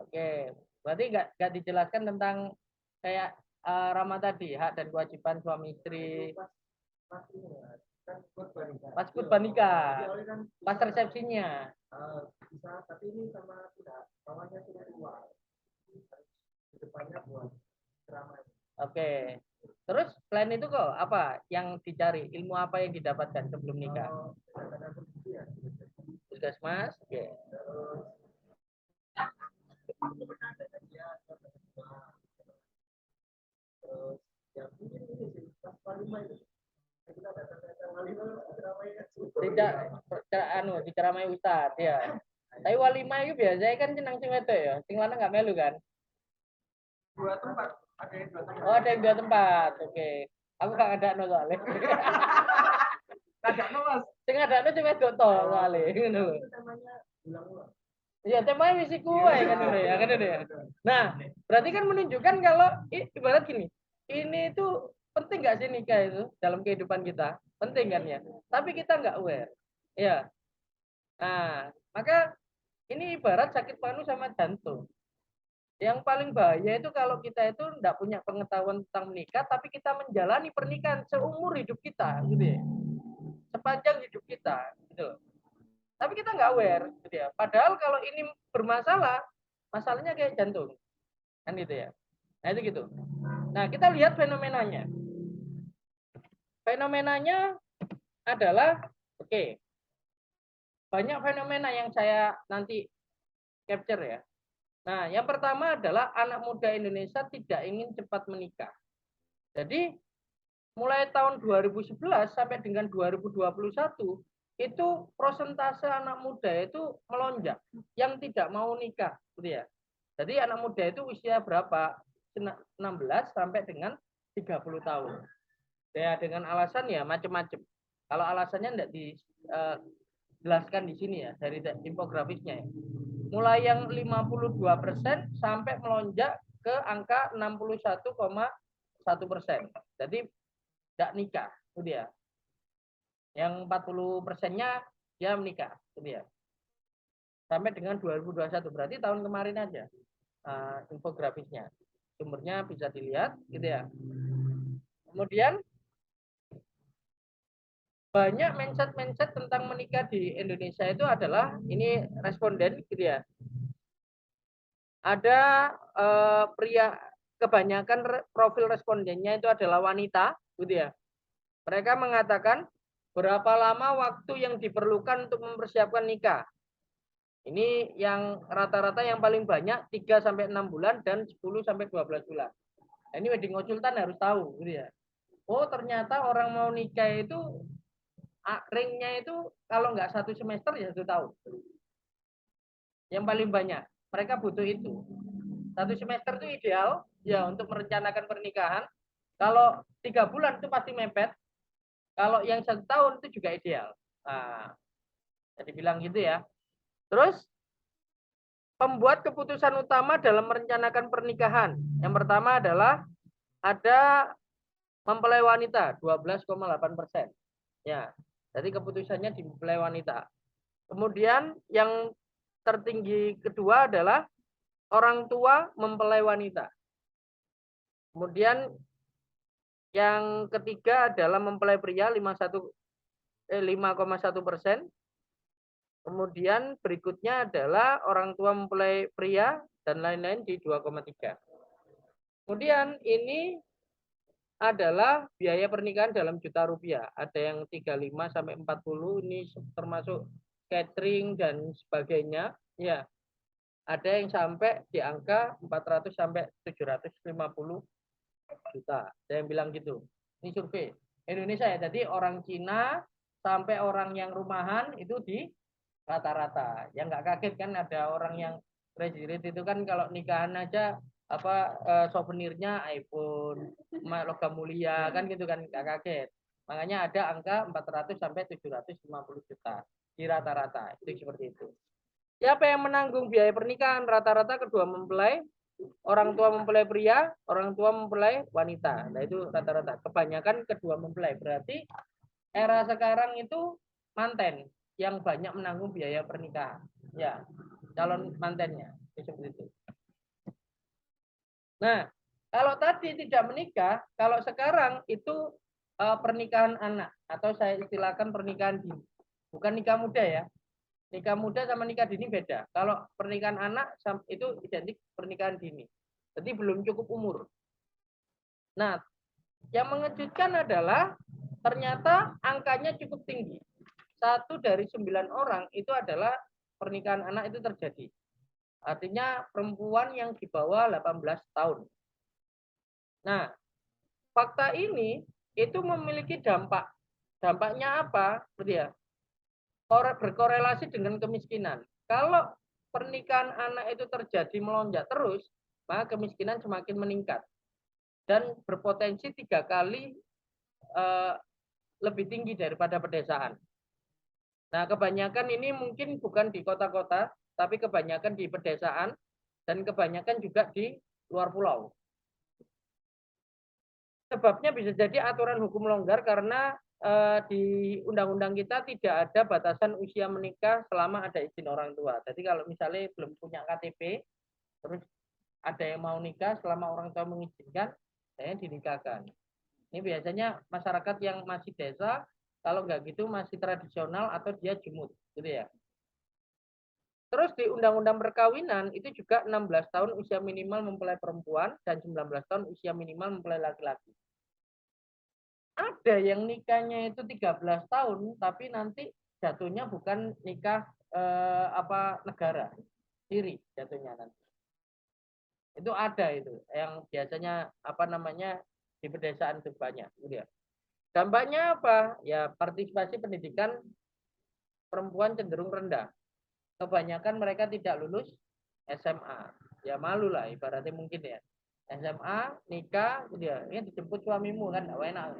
Oke, berarti nggak dijelaskan tentang kayak Rama tadi, hak dan kewajiban suami istri. Pas khutbah nikah, pas resepsinya. Bisa, tapi ini sama tidak, kawannya sudah keluar. Depannya buat ceramah. Oke. Terus selain itu kok apa yang dicari? Ilmu apa yang didapatkan sebelum nikah? Puskesmas, oke. Tidak diceramai ustad ya. Tapi walimah itu biasanya kan senang sing wedok ya. Sing lanang enggak melu kan? Dua tempat. Ada yang dua tempat. Oh, ada yang dua tempat. Oke. Aku enggak ada no soalnya. Agak Mas. Sing adane cuma wedok to soalé ngono lho. Itu temanya ulang-ulang. Iya, temanya misi kuwe kan udah ya, kan udah ya. Nah, berarti kan menunjukkan kalau ibarat gini, ini itu penting nggak sih nikah itu dalam kehidupan kita? Penting kan ya. Tapi kita nggak aware. Ya. Nah, maka ini ibarat sakit paru sama jantung. Yang paling bahaya itu kalau kita itu tidak punya pengetahuan tentang menikah, tapi kita menjalani pernikahan seumur hidup kita, gitu ya. Sepanjang hidup kita, gitu. Tapi kita nggak aware, gitu ya. Padahal kalau ini bermasalah, masalahnya kayak jantung, kan gitu ya. Nah itu gitu. Nah kita lihat fenomenanya. Fenomenanya adalah, oke, banyak fenomena yang saya nanti capture ya. Nah, yang pertama adalah anak muda Indonesia tidak ingin cepat menikah. Jadi, mulai tahun 2011 sampai dengan 2021, itu persentase anak muda itu melonjak yang tidak mau nikah, gitu ya. Jadi anak muda itu usia berapa? 16 sampai dengan 30 tahun. Ya, dengan alasan ya macam-macam. Kalau alasannya tidak dijelaskan di sini ya, dari infografisnya ya. Mulai yang 52% sampai melonjak ke angka 61,1%. Jadi tidak nikah, itu dia. Yang 40%-nya dia menikah, itu dia. Sampai dengan 2021, berarti tahun kemarin aja infografisnya. Sumbernya bisa dilihat, gitu ya. Kemudian banyak mindset tentang menikah di Indonesia itu adalah ini responden, gitu ya. Ada pria, kebanyakan profil respondennya itu adalah wanita, gitu ya. Mereka mengatakan berapa lama waktu yang diperlukan untuk mempersiapkan nikah. Ini yang rata-rata yang paling banyak 3 sampai 6 bulan dan 10 sampai 12 bulan. Nah, ini wedding konsultan harus tahu, gitu ya. Oh, ternyata orang mau nikah itu ringnya itu kalau nggak 1 semester ya 1 tahun. Yang paling banyak mereka butuh itu. 1 semester itu ideal ya untuk merencanakan pernikahan. Kalau 3 bulan itu pasti mepet. Kalau yang 1 tahun itu juga ideal. Nah, jadi bilang gitu ya. Terus pembuat keputusan utama dalam merencanakan pernikahan. Yang pertama adalah ada mempelai wanita 12,8%. Ya, jadi keputusannya di mempelai wanita. Kemudian yang tertinggi kedua adalah orang tua mempelai wanita. Kemudian yang ketiga adalah mempelai pria 5,1%. Kemudian berikutnya adalah orang tua mempelai pria dan lain-lain di 2,3. Kemudian ini adalah biaya pernikahan dalam juta rupiah. Ada yang 35 sampai 40, ini termasuk catering dan sebagainya. Ya, ada yang sampai di angka 400 sampai 750 juta. Ada yang bilang gitu. Ini survei Indonesia ya. Jadi orang Cina sampai orang yang rumahan itu di rata-rata. Yang nggak kaget kan ada orang yang graduate itu kan kalau nikahan aja souvenirnya iPhone, logam mulia kan gitu kan, nggak kaget. Makanya ada angka 400 sampai 750 juta di rata-rata. Itu seperti itu. Siapa yang menanggung biaya pernikahan? Rata-rata kedua mempelai, orang tua mempelai pria, orang tua mempelai wanita. Nah itu rata-rata. Kebanyakan kedua mempelai. Berarti era sekarang itu manten yang banyak menanggung biaya pernikahan. Ya, calon mantennya. Seperti itu. Nah, kalau tadi tidak menikah, kalau sekarang itu pernikahan anak atau saya istilahkan pernikahan dini. Bukan nikah muda ya. Nikah muda sama nikah dini beda. Kalau pernikahan anak itu identik pernikahan dini. Jadi belum cukup umur. Nah, yang mengejutkan adalah ternyata angkanya cukup tinggi. 1 dari 9 orang itu adalah pernikahan anak itu terjadi. Artinya perempuan yang di bawah 18 tahun. Nah, fakta ini itu memiliki dampak. Dampaknya apa? Ya, berkorelasi dengan kemiskinan. Kalau pernikahan anak itu terjadi melonjak terus, maka kemiskinan semakin meningkat dan berpotensi 3 kali lebih tinggi daripada pedesaan. Nah, kebanyakan ini mungkin bukan di kota-kota, tapi kebanyakan di pedesaan dan kebanyakan juga di luar pulau. Sebabnya bisa jadi aturan hukum longgar karena di undang-undang kita tidak ada batasan usia menikah selama ada izin orang tua. Jadi kalau misalnya belum punya KTP, terus ada yang mau nikah selama orang tua mengizinkan, saya dinikahkan. Ini biasanya masyarakat yang masih desa, kalau nggak gitu masih tradisional atau dia jemut, gitu ya. Terus di undang-undang perkawinan itu juga 16 tahun usia minimal mempelai perempuan dan 19 tahun usia minimal mempelai laki-laki. Ada yang nikahnya itu 13 tahun tapi nanti jatuhnya bukan nikah negara siri jatuhnya nanti. Itu ada itu yang biasanya di pedesaan itu banyak gitu ya. Dampaknya apa? Ya partisipasi pendidikan perempuan cenderung rendah. Kebanyakan mereka tidak lulus SMA. Ya malu lah ibaratnya mungkin ya. SMA, nikah, gitu ya. Ini dijemput suamimu kan, enak.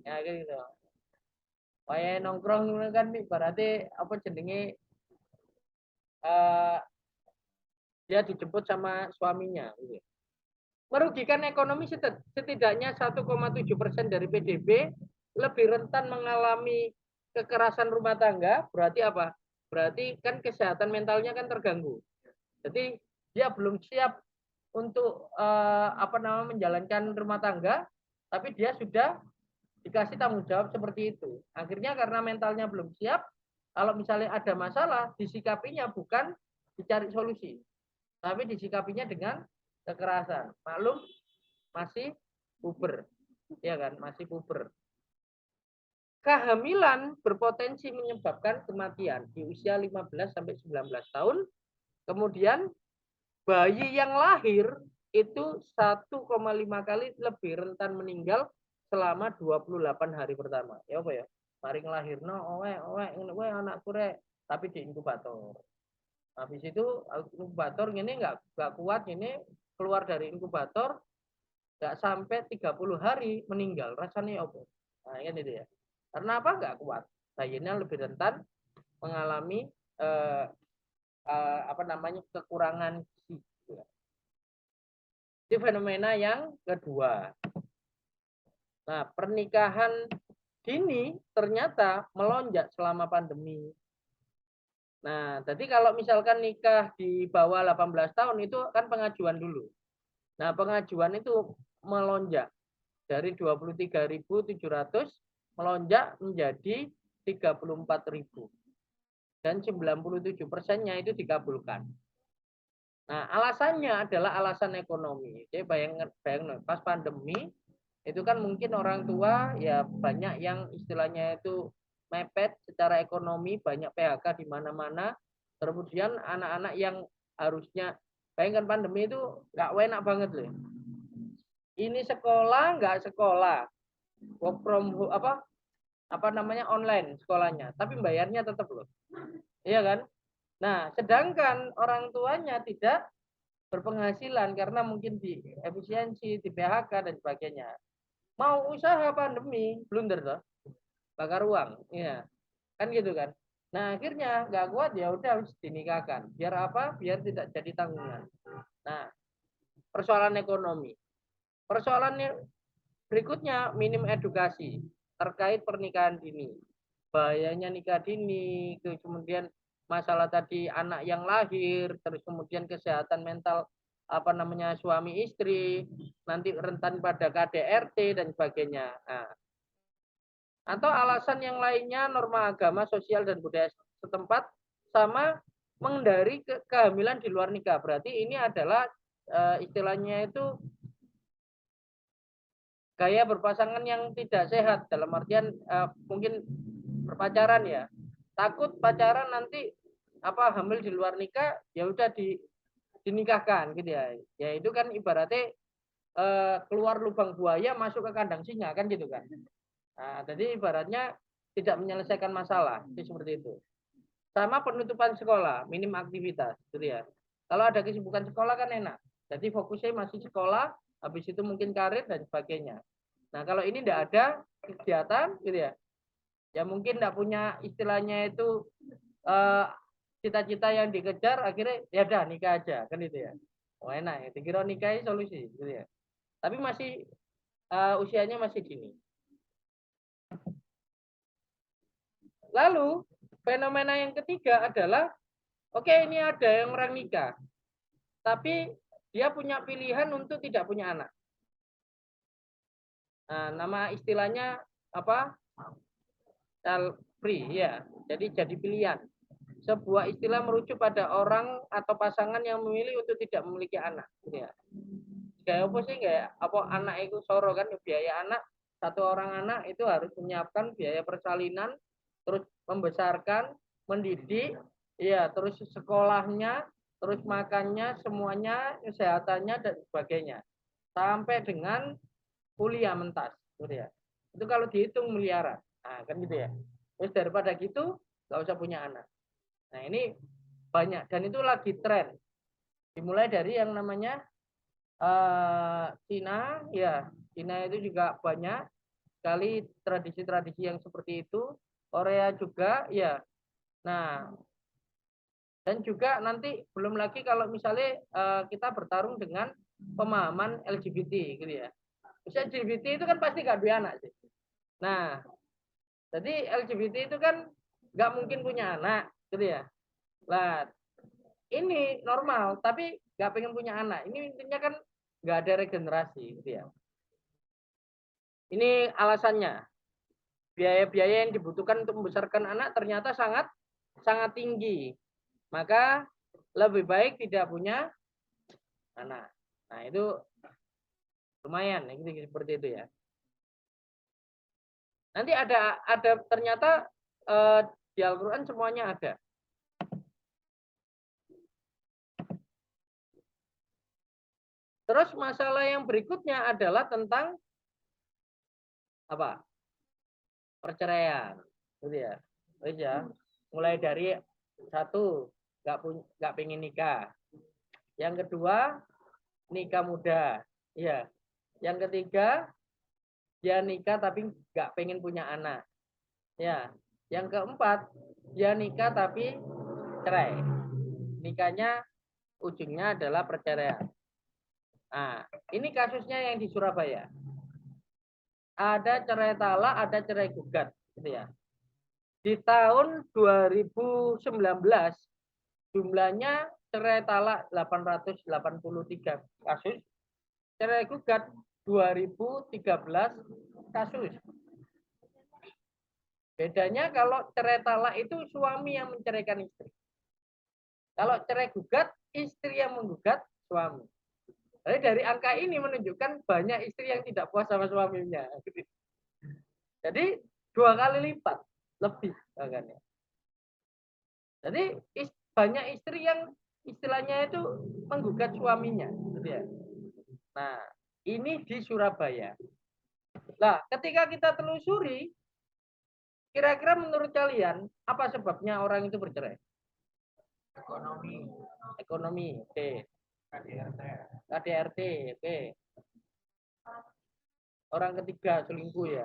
Ya gitu. Kayak nongkrong kan ibaratnya apa jenenge dia dijemput sama suaminya gitu. Merugikan ekonomi setidaknya 1,7% dari PDB, lebih rentan mengalami kekerasan rumah tangga, berarti apa? Berarti kan kesehatan mentalnya kan terganggu. Jadi dia belum siap untuk menjalankan rumah tangga, tapi dia sudah dikasih tanggung jawab seperti itu. Akhirnya karena mentalnya belum siap, kalau misalnya ada masalah, disikapinya bukan dicari solusi, tapi disikapinya dengan kekerasan. Maklum masih puber, ya kan, masih puber. Kehamilan berpotensi menyebabkan kematian di usia 15 sampai 19 tahun. Kemudian bayi yang lahir itu 1,5 kali lebih rentan meninggal selama 28 hari pertama. Ya apa ya? Mari ngelahirno owe anak kure tapi di inkubator. Habis itu inkubator ini nggak kuat, ini keluar dari inkubator nggak sampai 30 hari meninggal. Rasanya apa? Nah, ini dia. Karena apa? Nggak kuat. Bayinya lebih rentan mengalami kekurangan gizi. Itu fenomena yang kedua. Nah, pernikahan dini ternyata melonjak selama pandemi. Nah, jadi kalau misalkan nikah di bawah 18 tahun itu kan pengajuan dulu. Nah, pengajuan itu melonjak dari 23.700 melonjak menjadi 34.000. Dan 97%-nya itu dikabulkan. Nah, alasannya adalah alasan ekonomi. Jadi bayangkan pas pandemi itu kan mungkin orang tua ya banyak yang istilahnya itu mepet secara ekonomi, banyak PHK di mana-mana. Kemudian anak-anak yang harusnya bayangkan pandemi itu nggak enak banget loh. Ini sekolah nggak sekolah, work from online sekolahnya, tapi bayarnya tetap loh, iya kan? Nah, sedangkan orang tuanya tidak berpenghasilan karena mungkin di efisiensi, di PHK dan sebagainya. Mau usaha pandemi, blunder toh, bakar uang, ya kan gitu kan. Nah akhirnya nggak kuat ya udah harus dinikahkan. Biar apa? Biar tidak jadi tanggungan. Nah persoalan ekonomi. Persoalan berikutnya minim edukasi terkait pernikahan dini. Bahayanya nikah dini, kemudian masalah tadi anak yang lahir, terus kemudian kesehatan mental suami istri, nanti rentan pada KDRT dan sebagainya. Nah, atau alasan yang lainnya norma agama, sosial dan budaya setempat sama menghindari kehamilan di luar nikah. Berarti ini adalah istilahnya itu gaya berpasangan yang tidak sehat dalam artian mungkin berpacaran ya. Takut pacaran nanti hamil di luar nikah ya udah dinikahkan gitu ya. Ya itu kan ibaratnya keluar lubang buaya masuk ke kandang singa kan gitu kan. Nah, jadi ibaratnya tidak menyelesaikan masalah seperti itu. Sama penutupan sekolah, minim aktivitas gitu ya. Kalau ada kesibukan sekolah kan enak. Jadi fokusnya masih sekolah, habis itu mungkin karir dan sebagainya. Nah, kalau ini tidak ada kegiatan gitu ya. Ya mungkin enggak punya istilahnya itu cita-cita yang dikejar, akhirnya ya udah nikah aja kan itu ya. Oh enak ya, dikira nikah solusi gitu ya. Tapi masih usianya masih dini. Lalu fenomena yang ketiga adalah oke, ini ada yang orang nikah, tapi dia punya pilihan untuk tidak punya anak. Nah, nama istilahnya apa? Child free ya. Jadi pilihan. Sebuah istilah merujuk pada orang atau pasangan yang memilih untuk tidak memiliki anak. Gitu ya. Kayak apa sih kayak apa anak itu soro kan biaya anak, satu orang anak itu harus menyiapkan biaya persalinan, terus membesarkan, mendidik, ya terus sekolahnya, terus makannya, semuanya, kesehatannya dan sebagainya, sampai dengan kuliah mentas, gitu ya. Itu kalau dihitung miliaran, nah kan gitu ya. Terus daripada gitu nggak usah punya anak. Nah ini banyak dan itu lagi tren. Dimulai dari yang namanya Cina, ya Cina itu juga banyak sekali tradisi-tradisi yang seperti itu. Korea juga, ya. Nah, dan juga nanti belum lagi kalau misalnya kita bertarung dengan pemahaman LGBT, gitu ya. Misalnya LGBT itu kan pasti gak punya anak sih. Nah, jadi LGBT itu kan nggak mungkin punya anak, gitu ya. Lah, ini normal, tapi nggak pengen punya anak. Ini intinya kan nggak ada regenerasi, gitu ya. Ini alasannya. Biaya-biaya yang dibutuhkan untuk membesarkan anak ternyata sangat tinggi. Maka lebih baik tidak punya anak. Nah, itu lumayan seperti itu ya. Nanti ada ternyata di Al-Qur'an semuanya ada. Terus masalah yang berikutnya adalah tentang apa? Perceraian, gitu ya. Ya. Mulai dari satu nggak pengen nikah. Yang kedua nikah muda, ya. Yang ketiga dia nikah tapi nggak pengen punya anak, ya. Yang keempat dia nikah tapi cerai. Nikahnya ujungnya adalah perceraian. Nah, ini kasusnya yang di Surabaya. Ada cerai talak, ada cerai gugat, gitu ya. Di tahun 2019 jumlahnya cerai talak 883 kasus, cerai gugat 2013 kasus. Bedanya kalau cerai talak itu suami yang menceraikan istri. Kalau cerai gugat, istri yang menggugat suami. Jadi dari angka ini menunjukkan banyak istri yang tidak puas sama suaminya. Jadi 2 kali lipat lebih bahkannya. Jadi banyak istri yang istilahnya itu menggugat suaminya, gitu ya. Nah, ini di Surabaya. Nah, ketika kita telusuri, kira-kira menurut kalian apa sebabnya orang itu bercerai? Ekonomi, oke. KDRT, oke. Orang ketiga selingkuh ya.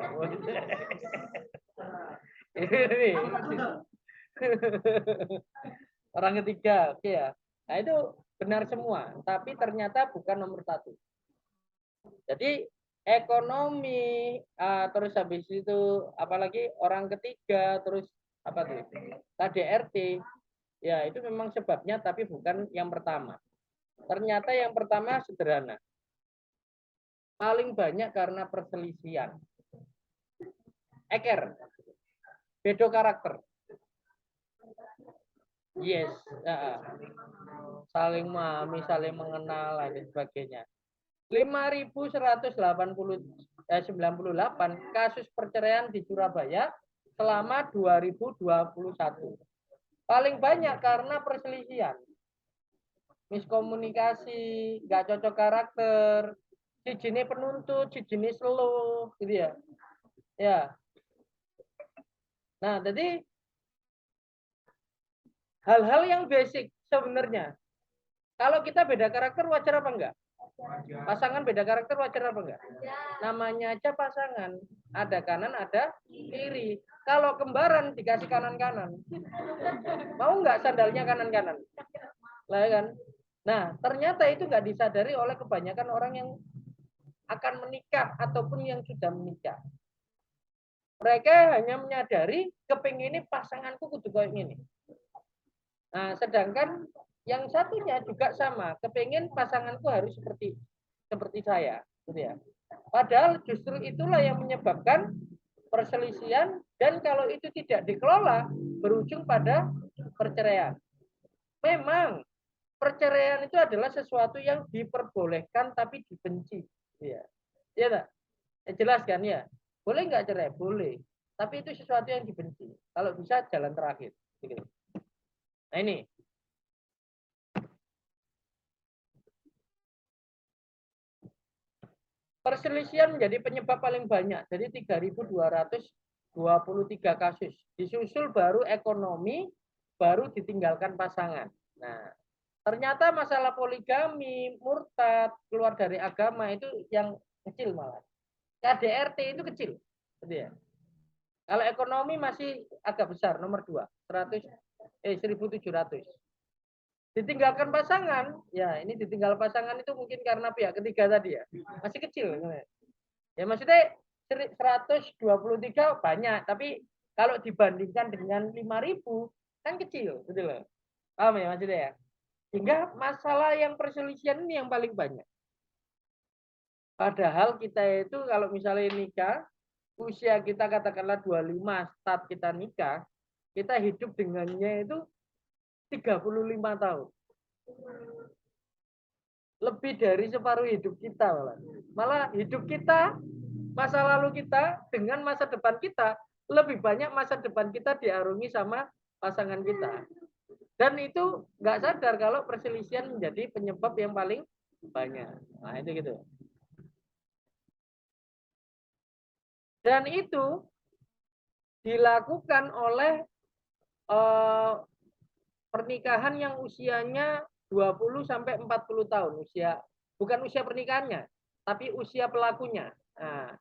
Orang ketiga, oke ya. Nah itu benar semua, tapi ternyata bukan nomor satu. Jadi ekonomi, terus habis itu apalagi orang ketiga, terus apa tuh? KDRT, ya itu memang sebabnya, tapi bukan yang pertama. Ternyata yang pertama sederhana. Paling banyak karena perselisihan. Eker, beda karakter. Yes, saling memahami, saling mengenal dan sebagainya. 5.198 kasus perceraian di Surabaya selama 2021. Paling banyak karena perselisihan, miskomunikasi, nggak cocok karakter, si jenis penuntut, si jenis slow, gitu ya. Ya. Nah, jadi hal-hal yang basic sebenarnya. Kalau kita beda karakter wajar apa enggak? Pasangan beda karakter wajar apa enggak? Ya. Namanya aja pasangan. Ada kanan, ada kiri. Kalau kembaran dikasih kanan-kanan. Mau nggak sandalnya kanan-kanan? Lah kan? Nah, ternyata itu nggak disadari oleh kebanyakan orang yang akan menikah ataupun yang sudah menikah. Mereka hanya menyadari kepingin pasanganku kudu kayak gini. Nah, sedangkan yang satunya juga sama, kepingin pasanganku harus seperti saya, gitu ya. Padahal justru itulah yang menyebabkan perselisihan dan kalau itu tidak dikelola berujung pada perceraian. Memang perceraian itu adalah sesuatu yang diperbolehkan tapi dibenci, ya. Ya tak? Jelas kan ya? Boleh nggak cerai? Boleh. Tapi itu sesuatu yang dibenci. Kalau bisa jalan terakhir. Gitu. Nah ini. Perselisihan menjadi penyebab paling banyak. Jadi 3.223 kasus. Disusul baru ekonomi, baru ditinggalkan pasangan. Nah, ternyata masalah poligami, murtad, keluar dari agama itu yang kecil malah. KDRT itu kecil. Gitu ya. Kalau ekonomi masih agak besar, nomor 2, 1.700. Ditinggalkan pasangan, ya ini ditinggal pasangan itu mungkin karena pihak ketiga tadi ya, masih kecil. Ya maksudnya 123 banyak, tapi kalau dibandingkan dengan 5.000 kan kecil, gitu loh. Paham ya maksudnya ya? Sehingga masalah yang perselisihan ini yang paling banyak. Padahal kita itu kalau misalnya nikah, usia kita katakanlah 25 start kita nikah, kita hidup dengannya itu 35 tahun. Lebih dari separuh hidup kita malah. Malah hidup kita, masa lalu kita dengan masa depan kita, lebih banyak masa depan kita diarungi sama pasangan kita. Dan itu nggak sadar kalau perselisihan menjadi penyebab yang paling banyak. Nah itu gitu. Dan itu dilakukan oleh pernikahan yang usianya 20 sampai 40 tahun usia, bukan usia pernikahannya, tapi usia pelakunya. Nah,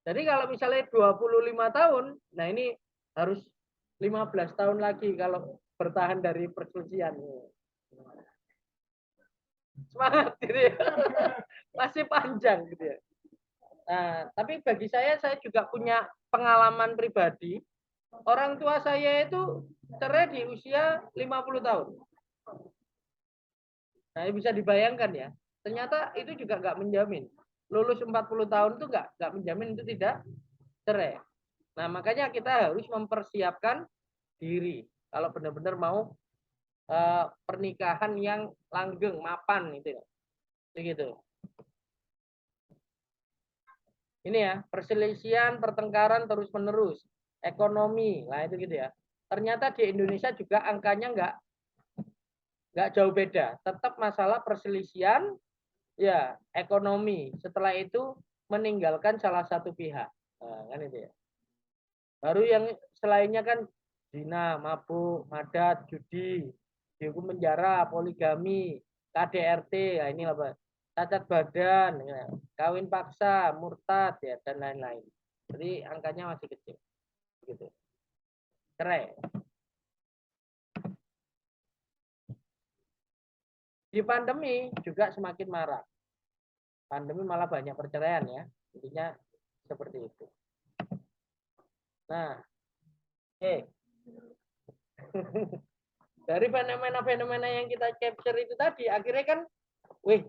jadi kalau misalnya 25 tahun, nah ini harus 15 tahun lagi kalau bertahan dari perselisihan. Semangat gitu ya. Masih panjang gitu ya. Nah, tapi bagi saya juga punya pengalaman pribadi. Orang tua saya itu cerai di usia 50 tahun. Nah, bisa dibayangkan ya. Ternyata itu juga nggak menjamin. Lulus 40 tahun itu nggak menjamin itu tidak cerai. Nah, makanya kita harus mempersiapkan diri. Kalau benar-benar mau pernikahan yang langgeng, mapan gitu. Begitu. Ini ya, perselisihan, pertengkaran terus-menerus. Ekonomi, nah itu gitu ya. Ternyata di Indonesia juga angkanya nggak jauh beda. Tetap masalah perselisihan, ya ekonomi. Setelah itu meninggalkan salah satu pihak. Nah, kan itu ya. Baru yang selainnya kan zina, mabuk, madat, judi, dihukum penjara, poligami, KDRT, ya ini apa? Cacat badan, ya, kawin paksa, murtad, ya dan lain-lain. Jadi angkanya masih kecil, gitu. Cerai. Di pandemi juga semakin marak. Pandemi malah banyak perceraian ya, intinya seperti itu. Nah, dari fenomena-fenomena yang kita capture itu tadi, akhirnya kan, wih,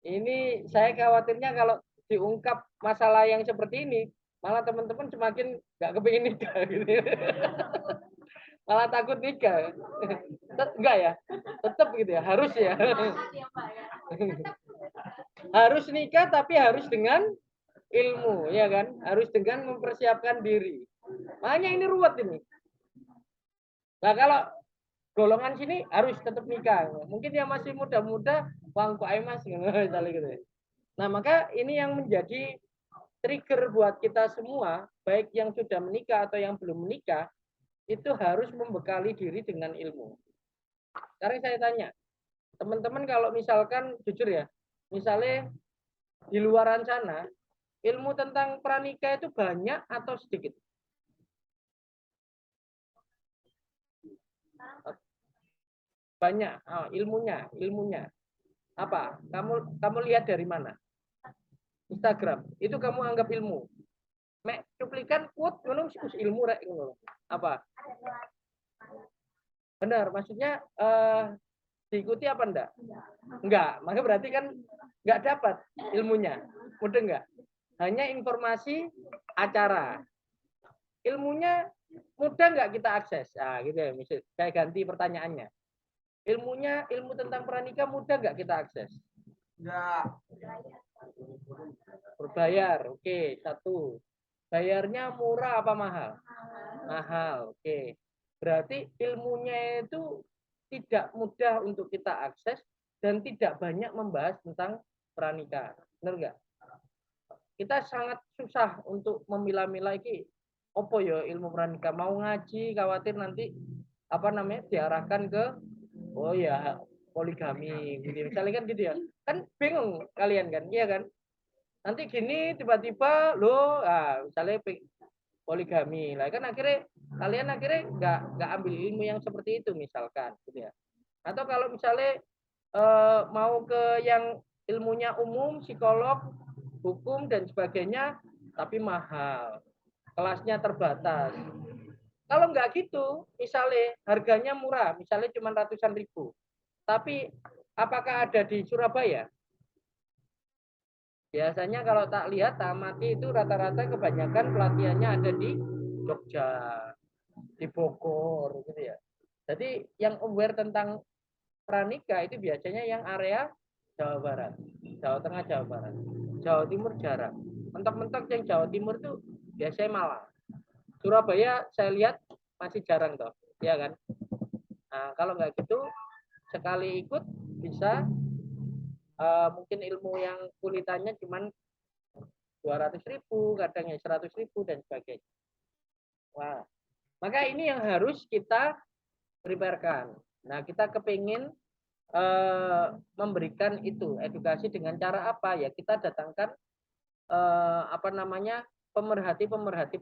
ini saya khawatirnya kalau diungkap masalah yang seperti ini, malah teman-teman semakin nggak kepingin nikah gitu. Malah takut nikah. Enggak ya? Tetap gitu ya, harus ya. Harus nikah tapi harus dengan ilmu, ya kan? Harus dengan mempersiapkan diri. Makanya ini ruwet ini. Nah, kalau golongan sini harus tetap nikah. Mungkin yang masih muda-muda, wangku mas, misalnya gitu. Nah, maka ini yang menjadi trigger buat kita semua, baik yang sudah menikah atau yang belum menikah, itu harus membekali diri dengan ilmu. Sekarang saya tanya, teman-teman kalau misalkan jujur ya, misalnya di luaran sana, ilmu tentang pranikah itu banyak atau sedikit? Banyak. Oh, ilmunya. Apa? Kamu lihat dari mana? Instagram. Itu kamu anggap ilmu. Mek cuplikan quote ngono ilmu rek ngono. Apa? Benar, maksudnya diikuti apa enggak? Enggak, maka berarti kan enggak dapat ilmunya. Mudah enggak? Hanya informasi acara. Ilmunya mudah enggak kita akses? Nah, gitu ya. Misal saya ganti pertanyaannya. Ilmu tentang pranikah mudah enggak kita akses? Enggak. Berbayar. Oke, satu. Bayarnya murah apa mahal? Mahal. Oke. Berarti ilmunya itu tidak mudah untuk kita akses dan tidak banyak membahas tentang pranikah. Benar enggak? Kita sangat susah untuk memilah-milah iki opo ya ilmu pranikah. Mau ngaji khawatir nanti apa namanya diarahkan ke oh ya poligami gitu. Misalnya kan gitu ya. Kan bingung kalian kan? Iya kan? Nanti gini tiba-tiba lo misalnya poligami lah kan akhirnya kalian nggak ambil ilmu yang seperti itu misalkan gitu ya. Atau kalau misalnya mau ke yang ilmunya umum psikolog hukum dan sebagainya tapi mahal kelasnya terbatas. Kalau nggak gitu misalnya harganya murah misalnya cuma ratusan ribu tapi apakah ada di Surabaya? Biasanya kalau tak lihat amati itu rata-rata kebanyakan pelatihannya ada di Jogja, di Bogor gitu ya. Jadi yang aware tentang pranikah itu biasanya yang area Jawa Barat, Jawa Tengah, Jawa Barat. Jawa Timur jarang. Mentok-mentok yang Jawa Timur itu biasanya Malang. Surabaya saya lihat masih jarang toh, ya kan? Nah, kalau nggak gitu sekali ikut bisa mungkin ilmu yang kulitannya cuman 200.000, kadang 100.000 dan sebagainya. Wah, maka ini yang harus kita preparekan. Nah, kita kepingin memberikan itu edukasi dengan cara apa ya? Kita datangkan apa namanya pemerhati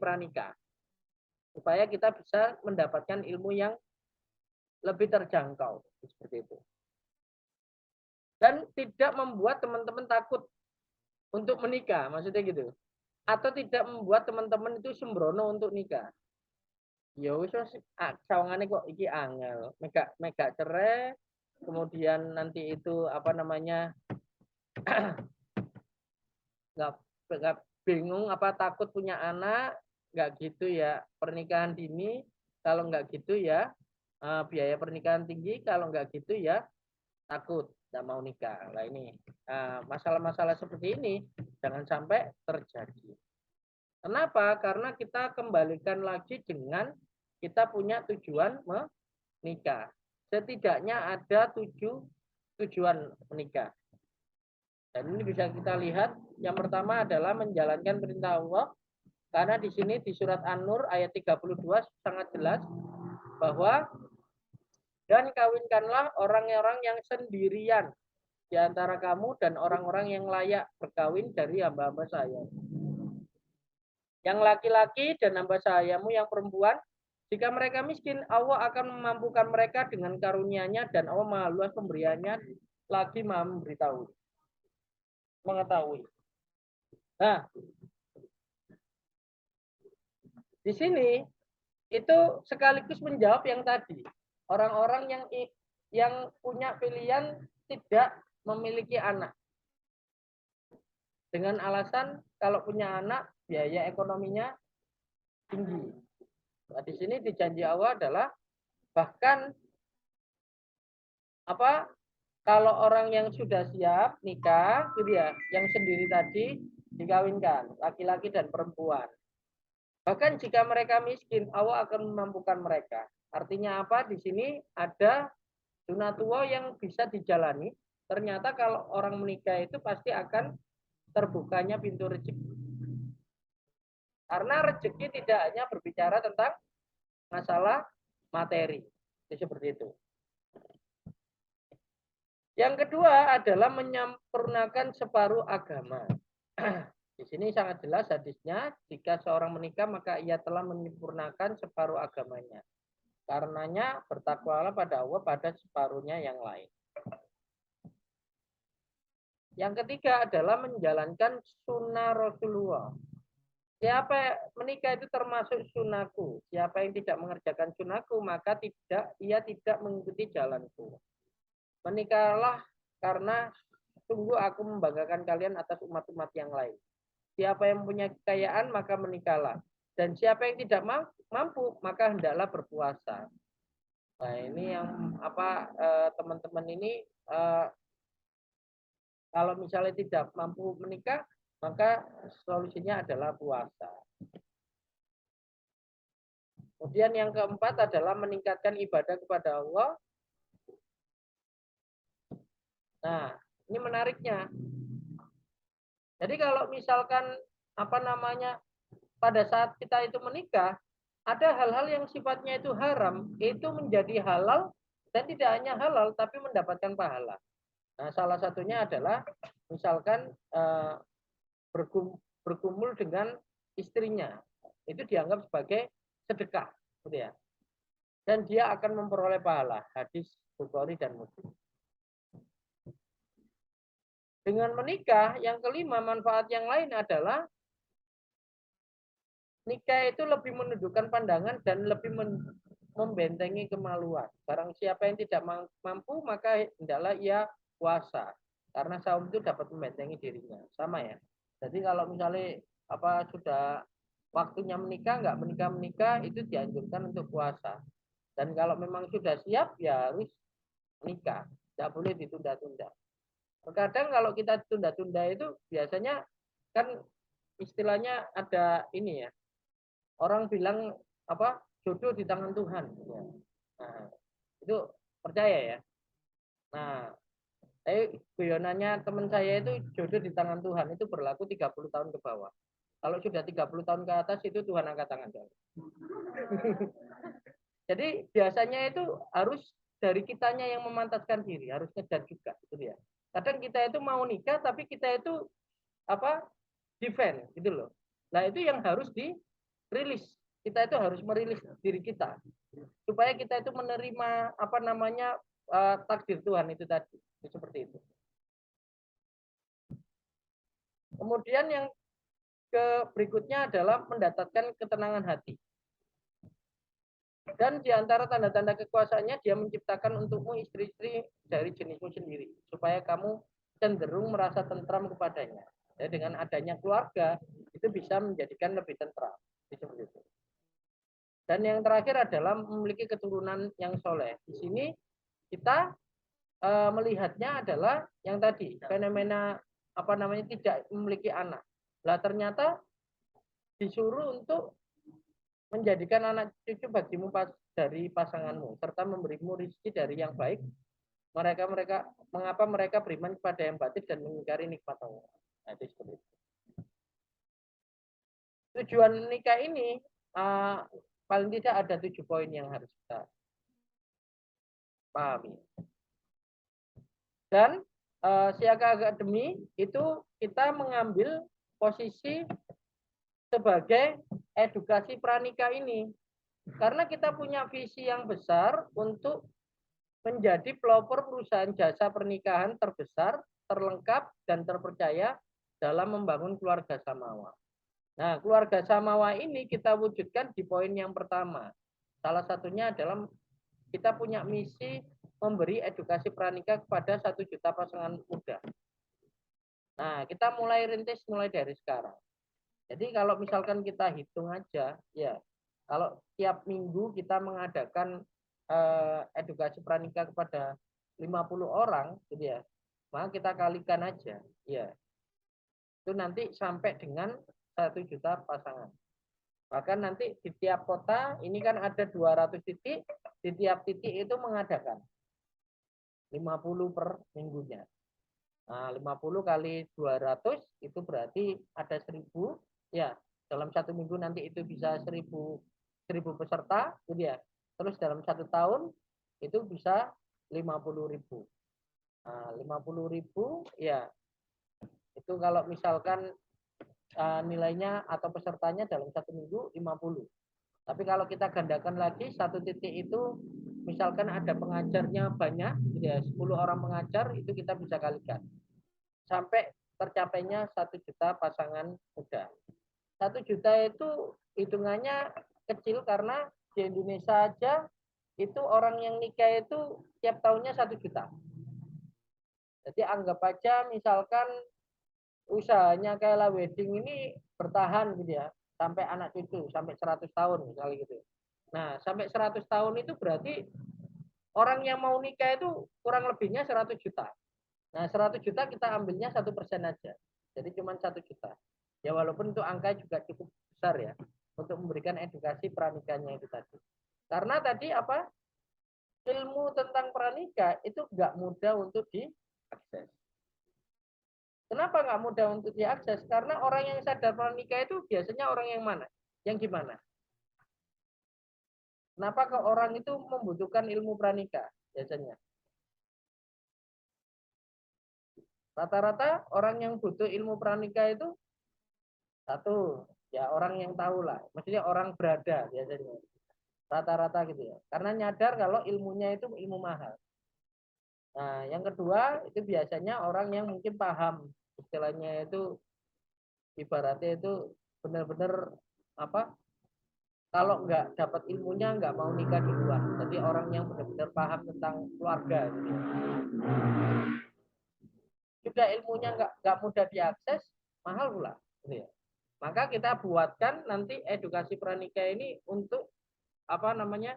pranikah supaya kita bisa mendapatkan ilmu yang lebih terjangkau seperti itu. Dan tidak membuat teman-teman takut untuk menikah, maksudnya gitu. Atau tidak membuat teman-teman itu sembrono untuk nikah. Ya wis sawangane kok iki angel. Mega cerai, kemudian nanti itu apa namanya? nggak bingung apa takut punya anak, nggak gitu ya. Pernikahan dini, kalau nggak gitu ya biaya pernikahan tinggi, kalau nggak gitu ya takut nggak mau nikah. Nah ini masalah-masalah seperti ini jangan sampai terjadi. Kenapa? Karena kita kembalikan lagi dengan kita punya tujuan menikah. Setidaknya ada 7 tujuan menikah. Dan ini bisa kita lihat. Yang pertama adalah menjalankan perintah Allah. Karena di sini di surat An-Nur ayat 32 sangat jelas bahwa dan kawinkanlah orang-orang yang sendirian di antara kamu dan orang-orang yang layak berkawin dari hamba-hamba saya. Yang laki-laki dan hamba sayamu yang perempuan, jika mereka miskin, Allah akan memampukan mereka dengan karunia-Nya dan Allah Maha Luas pemberiannya lagi Maha mengetahui. Nah, di sini itu sekaligus menjawab yang tadi. Orang-orang yang punya pilihan tidak memiliki anak. Dengan alasan kalau punya anak biaya ekonominya tinggi. Nah, di sini dijanji Allah adalah bahkan apa kalau orang yang sudah siap nikah gitu ya, yang sendiri tadi dikawinkan, laki-laki dan perempuan. Bahkan jika mereka miskin, Allah akan memampukan mereka. Artinya apa? Di sini ada sunatullah yang bisa dijalani. Ternyata kalau orang menikah itu pasti akan terbukanya pintu rezeki. Karena rezeki tidak hanya berbicara tentang masalah materi. Itu seperti itu. Yang kedua adalah menyempurnakan separuh agama. Di sini sangat jelas hadisnya, jika seorang menikah maka ia telah menyempurnakan separuh agamanya. Karenanya bertakwalah pada Allah pada separuhnya yang lain. Yang ketiga adalah menjalankan sunnah Rasulullah. Siapa menikah itu termasuk sunnahku. Siapa yang tidak mengerjakan sunnahku maka ia tidak mengikuti jalanku. Menikahlah karena sungguh aku membanggakan kalian atas umat-umat yang lain. Siapa yang punya kekayaan maka menikahlah. Dan siapa yang tidak mampu maka hendaklah berpuasa. Nah ini yang teman-teman ini kalau misalnya tidak mampu menikah maka solusinya adalah puasa. Kemudian yang keempat adalah meningkatkan ibadah kepada Allah. Nah ini menariknya. Jadi kalau misalkan pada saat kita itu menikah, ada hal-hal yang sifatnya itu haram, itu menjadi halal dan tidak hanya halal tapi mendapatkan pahala. Nah, salah satunya adalah misalkan bergumul dengan istrinya, itu dianggap sebagai sedekah, gitu ya. Dan dia akan memperoleh pahala. Hadis Bukhari dan Muslim. Dengan menikah, yang kelima manfaat yang lain adalah nikah itu lebih menundukkan pandangan dan lebih membentengi kemaluan. Barang siapa yang tidak mampu maka hendaklah ia puasa. Karena saum itu dapat membentengi dirinya. Sama ya. Jadi kalau misalnya sudah waktunya menikah, nggak menikah itu dianjurkan untuk puasa. Dan kalau memang sudah siap ya harus menikah. Tidak boleh ditunda-tunda. Terkadang kalau kita tunda-tunda itu biasanya kan istilahnya ada ini ya. Orang bilang jodoh di tangan Tuhan. Nah, itu percaya ya. Nah, guyonannya teman saya itu jodoh di tangan Tuhan itu berlaku 30 tahun ke bawah. Kalau sudah 30 tahun ke atas itu Tuhan angkat tangan. Jadi biasanya itu harus dari kitanya yang memantaskan diri, harus ngejar juga gitu ya. Kadang kita itu mau nikah tapi kita itu defend gitu loh. Nah, itu yang harus dirilis. Kita itu harus merilis diri kita supaya kita itu menerima takdir Tuhan itu tadi. Seperti itu. Kemudian yang berikutnya adalah mendatangkan ketenangan hati. Dan di antara tanda-tanda kekuasaannya dia menciptakan untukmu istri-istri dari jenismu sendiri supaya kamu cenderung merasa tentram kepadanya. Ya, dengan adanya keluarga itu bisa menjadikan lebih tentram. Seperti itu. Dan yang terakhir adalah memiliki keturunan yang soleh. Di sini kita melihatnya adalah yang tadi fenomena tidak memiliki anak. Lah ternyata disuruh untuk menjadikan anak cucu bagimu dari pasanganmu serta memberimu rezeki dari yang baik. Mengapa mereka beriman kepada yang batin dan mengingkari nikmat Allah. Nah, itu seperti itu. Tujuan nikah ini paling tidak ada 7 poin yang harus kita pahami. Dan Siaka Academy itu kita mengambil posisi sebagai edukasi pranikah ini. Karena kita punya visi yang besar untuk menjadi pelopor perusahaan jasa pernikahan terbesar, terlengkap, dan terpercaya dalam membangun keluarga samawa. Nah, keluarga samawa ini kita wujudkan di poin yang pertama. Salah satunya adalah kita punya misi memberi edukasi pranikah kepada 1 juta pasangan muda. Nah, kita mulai dari sekarang. Jadi kalau misalkan kita hitung aja, ya kalau tiap minggu kita mengadakan edukasi pranikah kepada 50 orang, gitu ya, maka kita kalikan aja, ya, itu nanti sampai dengan 1 juta pasangan. Bahkan nanti di tiap kota ini kan ada 200 titik, di tiap titik itu mengadakan 50 per minggunya. Nah, 50 kali 200 itu berarti ada 1000, ya. Dalam 1 minggu nanti itu bisa 1000 peserta, gitu ya. Terus dalam 1 tahun itu bisa 50.000. Nah, 50.000 ya. Itu kalau misalkan nilainya atau pesertanya dalam 1 minggu 50. Tapi kalau kita gandakan lagi satu titik itu misalkan ada pengajarnya banyak, ya 10 orang pengajar itu kita bisa kalikan sampai tercapainya 1 juta pasangan muda. 1 juta itu hitungannya kecil karena di Indonesia aja itu orang yang nikah itu tiap tahunnya 1 juta. Jadi anggap aja misalkan usahanya Kayla Wedding ini bertahan gitu ya sampai anak cucu sampai 100 tahun misalnya gitu. Nah, sampai 100 tahun itu berarti orang yang mau nikah itu kurang lebihnya 100 juta. Nah, 100 juta kita ambilnya 1% aja. Jadi cuma 1 juta. Ya walaupun itu angka juga cukup besar ya untuk memberikan edukasi pranikahnya itu tadi. Karena tadi apa? Ilmu tentang pranikah itu nggak mudah untuk diakses. Kenapa nggak mudah untuk diakses? Karena orang yang sadar pranikah itu biasanya orang yang mana? Yang gimana? Kenapa ke orang itu membutuhkan ilmu pranikah biasanya? Rata-rata orang yang butuh ilmu pranikah itu satu, ya orang yang tahu lah. Maksudnya orang berada biasanya. Rata-rata gitu ya. Karena nyadar kalau ilmunya itu ilmu mahal. Nah, yang kedua itu biasanya orang yang mungkin paham istilahnya itu ibaratnya itu benar-benar apa? Kalau nggak dapat ilmunya nggak mau nikah duluan. Jadi orang yang benar-benar paham tentang keluarga. Gitu. Juga ilmunya nggak mudah diakses, mahal pula. Gitu ya. Maka kita buatkan nanti edukasi pranikah ini untuk apa namanya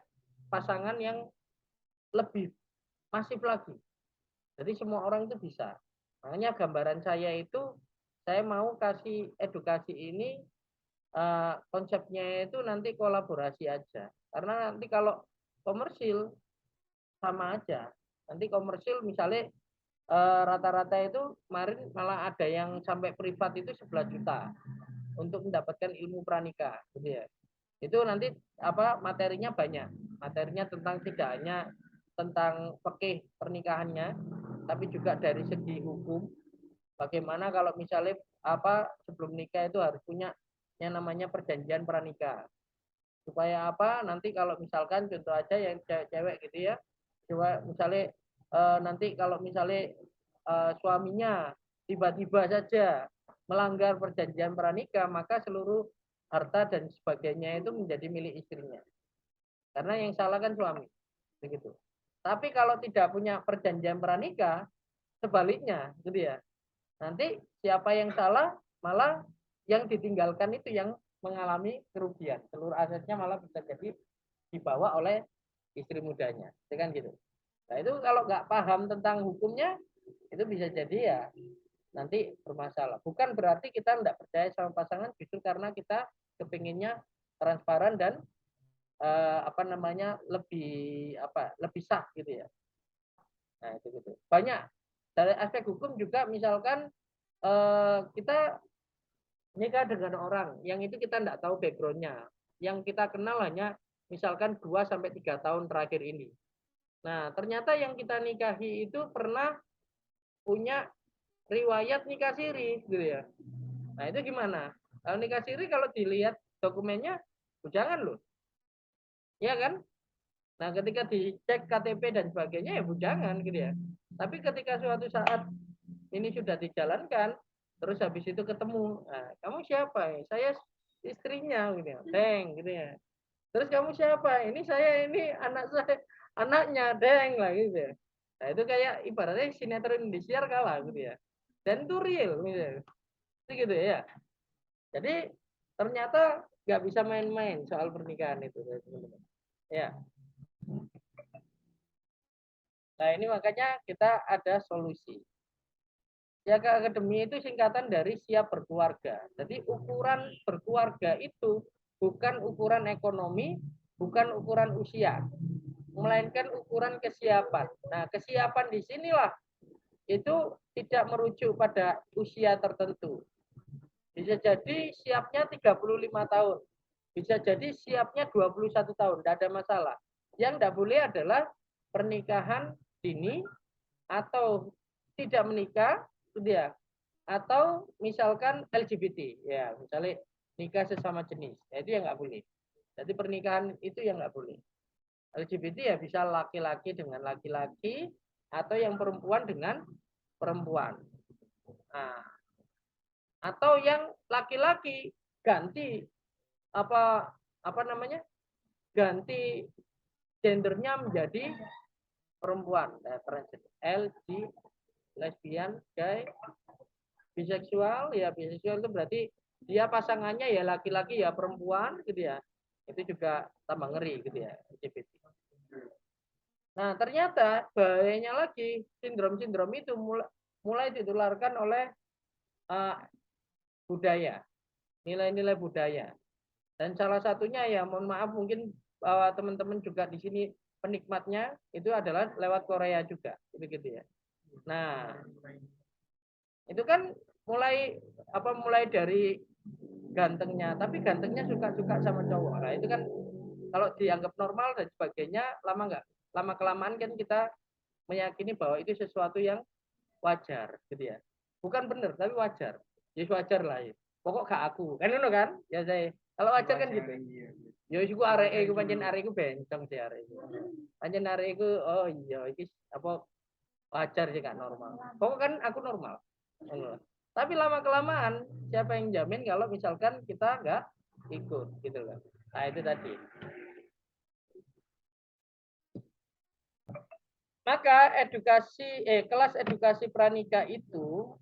pasangan yang lebih masif lagi. Jadi semua orang itu bisa. Makanya gambaran saya itu saya mau kasih edukasi ini konsepnya itu nanti kolaborasi aja. Karena nanti kalau komersil sama aja. Nanti komersil misalnya rata-rata itu kemarin malah ada yang sampai privat itu 11 juta untuk mendapatkan ilmu pranikah, gitu ya. Itu nanti apa materinya banyak. Materinya tentang tidak hanya tentang fikih pernikahannya, tapi juga dari segi hukum. Bagaimana kalau misalnya apa sebelum nikah itu harus punya yang namanya perjanjian pranikah. Supaya apa? Nanti kalau misalkan contoh aja yang cewek-cewek gitu ya, coba misalnya nanti kalau misalnya suaminya tiba-tiba saja melanggar perjanjian pranikah, maka seluruh harta dan sebagainya itu menjadi milik istrinya. Karena yang salah kan suami, begitu. Tapi kalau tidak punya perjanjian pranikah, sebaliknya, gitu ya. Nanti siapa yang salah, malah yang ditinggalkan itu yang mengalami kerugian. Seluruh asetnya malah bisa jadi dibawa oleh istri mudanya, kan gitu. Nah itu kalau nggak paham tentang hukumnya, itu bisa jadi ya nanti bermasalah. Bukan berarti kita tidak percaya sama pasangan, justru karena kita kepinginnya transparan dan apa namanya lebih sah gitu ya. Nah itu gitu. Banyak dari aspek hukum juga misalkan kita nikah dengan orang yang itu kita tidak tahu backgroundnya, yang kita kenal hanya misalkan 2-3 tahun terakhir ini. Nah ternyata yang kita nikahi itu pernah punya riwayat nikah siri gitu ya. Nah itu gimana? Kalau nikah siri kalau dilihat dokumennya bujangan loh, ya kan? Nah ketika dicek KTP dan sebagainya ya bujangan gitu ya. Tapi ketika suatu saat ini sudah dijalankan, terus habis itu ketemu, nah, kamu siapa? Saya istrinya gitu ya, deng gitu ya. Terus kamu siapa? Ini saya, ini anak saya, anaknya, deng lah gitu ya. Nah itu kayak ibaratnya sinetron Indosiar kalah gitu ya. Dan itu real gitu ya. Itu gitu ya. Jadi ternyata nggak bisa main-main soal pernikahan itu, teman-teman. Ya. Nah ini makanya kita ada solusi. Siaga Akademi itu singkatan dari siap berkeluarga. Jadi ukuran berkeluarga itu bukan ukuran ekonomi, bukan ukuran usia, melainkan ukuran kesiapan. Nah, kesiapan di sinilah itu tidak merujuk pada usia tertentu. Bisa jadi siapnya 35 tahun, bisa jadi siapnya 21 tahun, tidak ada masalah. Yang tidak boleh adalah pernikahan dini atau tidak menikah, gitu ya. Atau misalkan LGBT, ya misalnya nikah sesama jenis, ya itu yang nggak boleh. Jadi pernikahan itu yang nggak boleh. LGBT ya bisa laki-laki dengan laki-laki atau yang perempuan dengan perempuan. Nah, atau yang laki-laki ganti apa apa namanya? Ganti gendernya menjadi perempuan, LG, lesbian, gay, biseksual, ya biseksual itu berarti dia pasangannya ya laki-laki ya perempuan gitu ya. Itu juga tambah ngeri gitu ya, LGBT. Nah, ternyata bahayanya lagi sindrom-sindrom itu mulai ditularkan oleh budaya, nilai-nilai budaya. Dan salah satunya ya mohon maaf mungkin teman-teman juga di sini penikmatnya itu adalah lewat Korea juga, gitu ya. Nah, itu kan mulai dari gantengnya, tapi gantengnya suka-suka sama cowok. Nah, itu kan kalau dianggap normal dan sebagainya, lama kelamaan kan kita meyakini bahwa itu sesuatu yang wajar gitu ya. Bukan benar tapi wajar. Ya wajar lah ya. Pokok gak aku. Kan ngono kan? Ya saya. Kalau wajar kan gitu. Ya iku areke iku pancen arek iku bencong sih arek iku. Pancen arek iku oh iya iki apa wajar sih gak normal. Pokok kan aku normal. Tapi lama kelamaan siapa yang jamin kalau misalkan kita nggak ikut gitu loh. Nah itu tadi. Maka kelas edukasi pranikah itu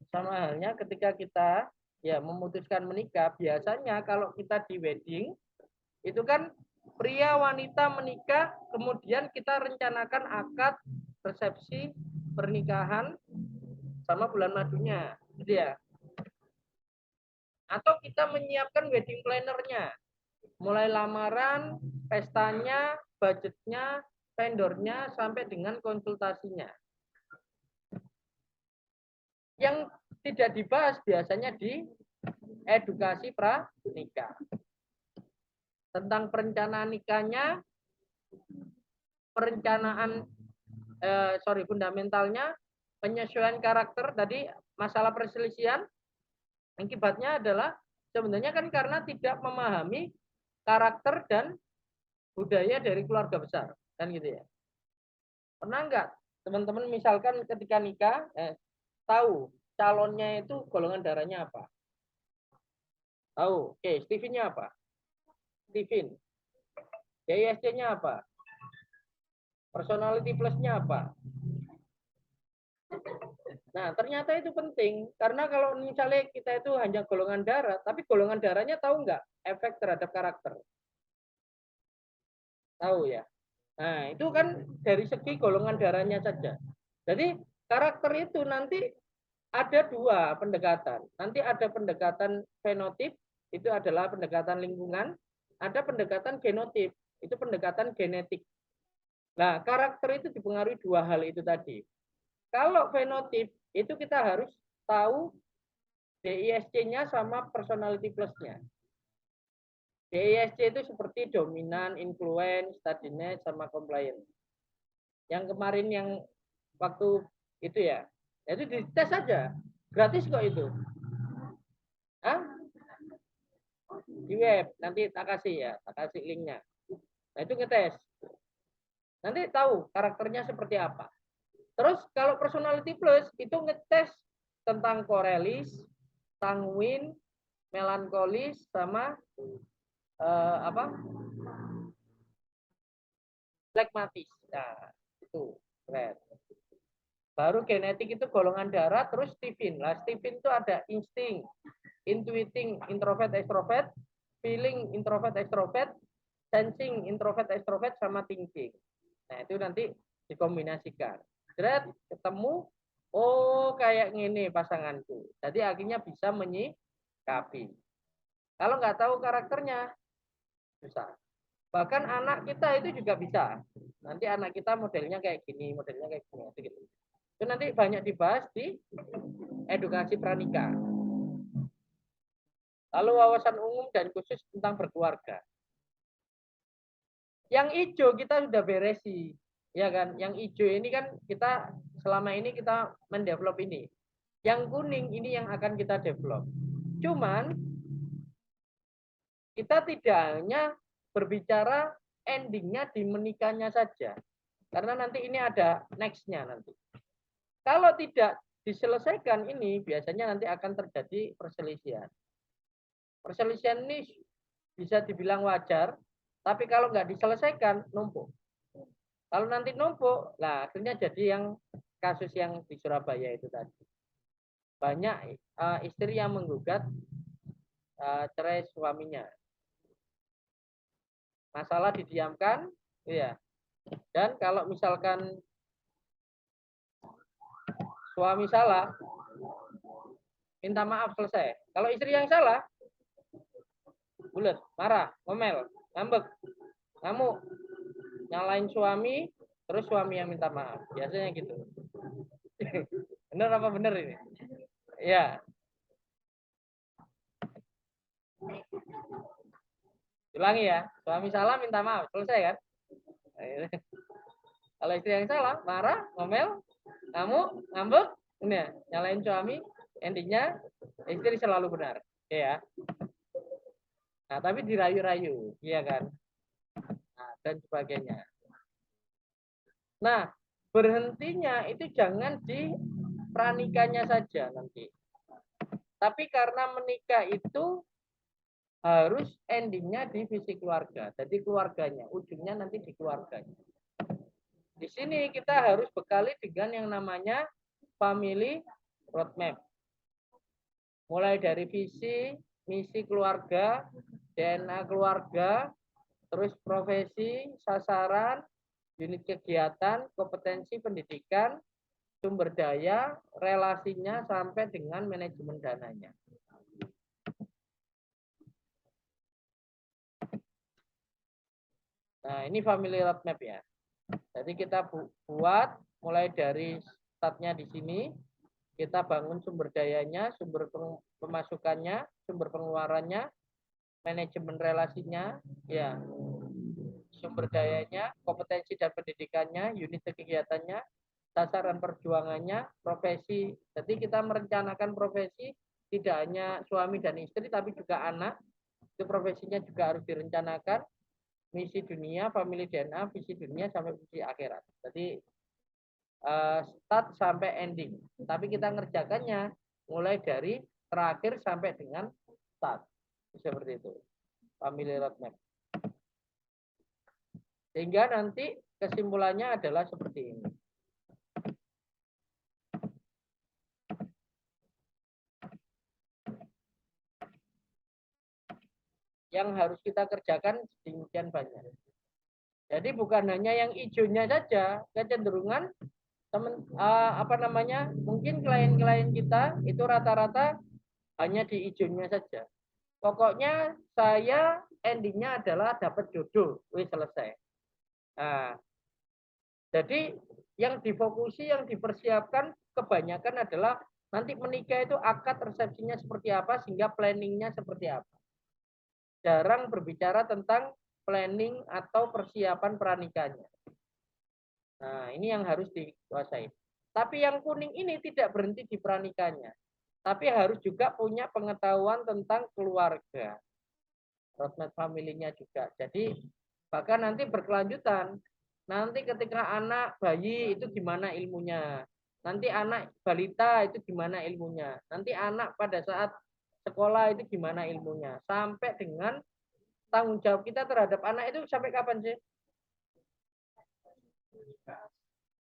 sama halnya ketika kita ya memutuskan menikah, biasanya kalau kita di wedding itu kan pria wanita menikah, kemudian kita rencanakan akad, resepsi, pernikahan sama bulan madunya, gitu ya. Atau kita menyiapkan wedding planner-nya, mulai lamaran, pestanya, budgetnya, vendornya, sampai dengan konsultasinya. Yang tidak dibahas biasanya di edukasi pranikah. Tentang perencanaan nikahnya, fundamentalnya, penyesuaian karakter, tadi masalah perselisihan, akibatnya adalah sebenarnya kan karena tidak memahami karakter dan budaya dari keluarga besar, kan gitu ya. Pernah nggak teman-teman misalkan ketika nikah tahu calonnya itu golongan darahnya apa? Tahu? Oke, Steven-nya apa? Steven. DISC-nya apa? Personality plus-nya apa? Nah, ternyata itu penting karena kalau misalnya kita itu hanya golongan darah, tapi golongan darahnya tahu nggak efek terhadap karakter? Tahu ya. Nah, itu kan dari segi golongan darahnya saja. Jadi karakter itu nanti ada dua pendekatan. Nanti ada pendekatan fenotip, itu adalah pendekatan lingkungan. Ada pendekatan genotip, itu pendekatan genetik. Nah, karakter itu dipengaruhi dua hal itu tadi. Kalau fenotip, itu kita harus tahu DISC-nya sama personality plus-nya. DISC itu seperti dominan, influence, steadiness, sama compliance. Yang kemarin yang waktu itu ya, itu dites saja, gratis kok itu. Hah? Di web, nanti tak kasih linknya. Nah itu ngetes. Nanti tahu karakternya seperti apa. Terus kalau personality plus itu ngetes tentang korelis, sanguin, melankolis, sama flekmatis. Nah, itu keren. Baru genetik itu golongan darah, terus Steven. Lah Steven itu ada insting, intuiting, introvert, extrovert, feeling, introvert, extrovert, sensing, introvert, extrovert, sama thinking. Nah, itu nanti dikombinasikan. Dread, ketemu, oh kayak gini pasanganku. Jadi akhirnya bisa menyikapi. Kalau nggak tahu karakternya, susah. Bahkan anak kita itu juga bisa. Nanti anak kita modelnya kayak gini, modelnya kayak gini. Gitu. Itu nanti banyak dibahas di edukasi pranikah. Lalu wawasan umum dan khusus tentang berkeluarga. Yang hijau kita sudah beresi, ya kan? Yang hijau ini kan kita selama ini kita mendevelop ini. Yang kuning ini yang akan kita develop. Cuman kita tidak hanya berbicara endingnya di menikahnya saja. Karena nanti ini ada next-nya nanti. Kalau tidak diselesaikan ini, biasanya nanti akan terjadi perselisihan. Perselisihan ini bisa dibilang wajar, tapi kalau nggak diselesaikan, numpuk. Kalau nanti numpuk, nah akhirnya jadi yang kasus yang di Surabaya itu tadi. Banyak istri yang menggugat cerai suaminya. Masalah didiamkan, ya. Dan kalau misalkan suami salah, minta maaf selesai. Kalau istri yang salah, bulet, marah, ngomel, ngambek, ngamuk, nyalain suami, terus suami yang minta maaf. Biasanya gitu. Bener apa bener ini? Ya. Ulangi ya, suami salah minta maaf, selesai kan? Kalau istri yang salah, marah, ngomel, ngamuk, ngambek, ini ya, nyalain suami, endingnya istri selalu benar, ya. Nah, tapi dirayu-rayu, iya kan? Nah, dan sebagainya. Nah, berhentinya itu jangan di pranikahnya saja nanti. Tapi karena menikah itu harus endingnya di visi keluarga. Jadi keluarganya, ujungnya nanti di keluarganya. Di sini kita harus bekali dengan yang namanya family roadmap. Mulai dari visi, misi keluarga, DNA keluarga, terus profesi, sasaran, unit kegiatan, kompetensi pendidikan, sumber daya, relasinya sampai dengan manajemen dananya. Nah, ini family roadmap ya. Jadi kita buat mulai dari startnya di sini, kita bangun sumber dayanya, sumber pemasukannya, sumber pengeluarannya, manajemen relasinya, ya, sumber dayanya, kompetensi dan pendidikannya, unit kegiatannya, sasaran perjuangannya, profesi. Jadi kita merencanakan profesi tidak hanya suami dan istri, tapi juga anak. Itu profesinya juga harus direncanakan. Misi dunia, family DNA, visi dunia sampai visi akhirat. Jadi start sampai ending. Tapi kita ngerjakannya mulai dari terakhir sampai dengan start. Seperti itu. Family roadmap. Sehingga nanti kesimpulannya adalah seperti ini. Yang harus kita kerjakan sedemikian banyak. Jadi bukan hanya yang hijaunya saja, kecenderungan mungkin klien-klien kita itu rata-rata hanya di hijaunya saja. Pokoknya saya endingnya adalah dapat jodoh, wis selesai. Nah, jadi yang difokusi, yang dipersiapkan kebanyakan adalah nanti menikah itu akad resepsinya seperti apa, sehingga planningnya seperti apa. Jarang berbicara tentang planning atau persiapan pernikahannya. Nah, ini yang harus dikuasai. Tapi yang kuning ini tidak berhenti di pernikahannya, tapi harus juga punya pengetahuan tentang keluarga, roadmap familinya juga. Jadi bahkan nanti berkelanjutan. Nanti ketika anak bayi itu gimana ilmunya, nanti anak balita itu gimana ilmunya, nanti anak pada saat sekolah itu gimana ilmunya, sampai dengan tanggung jawab kita terhadap anak itu sampai kapan sih?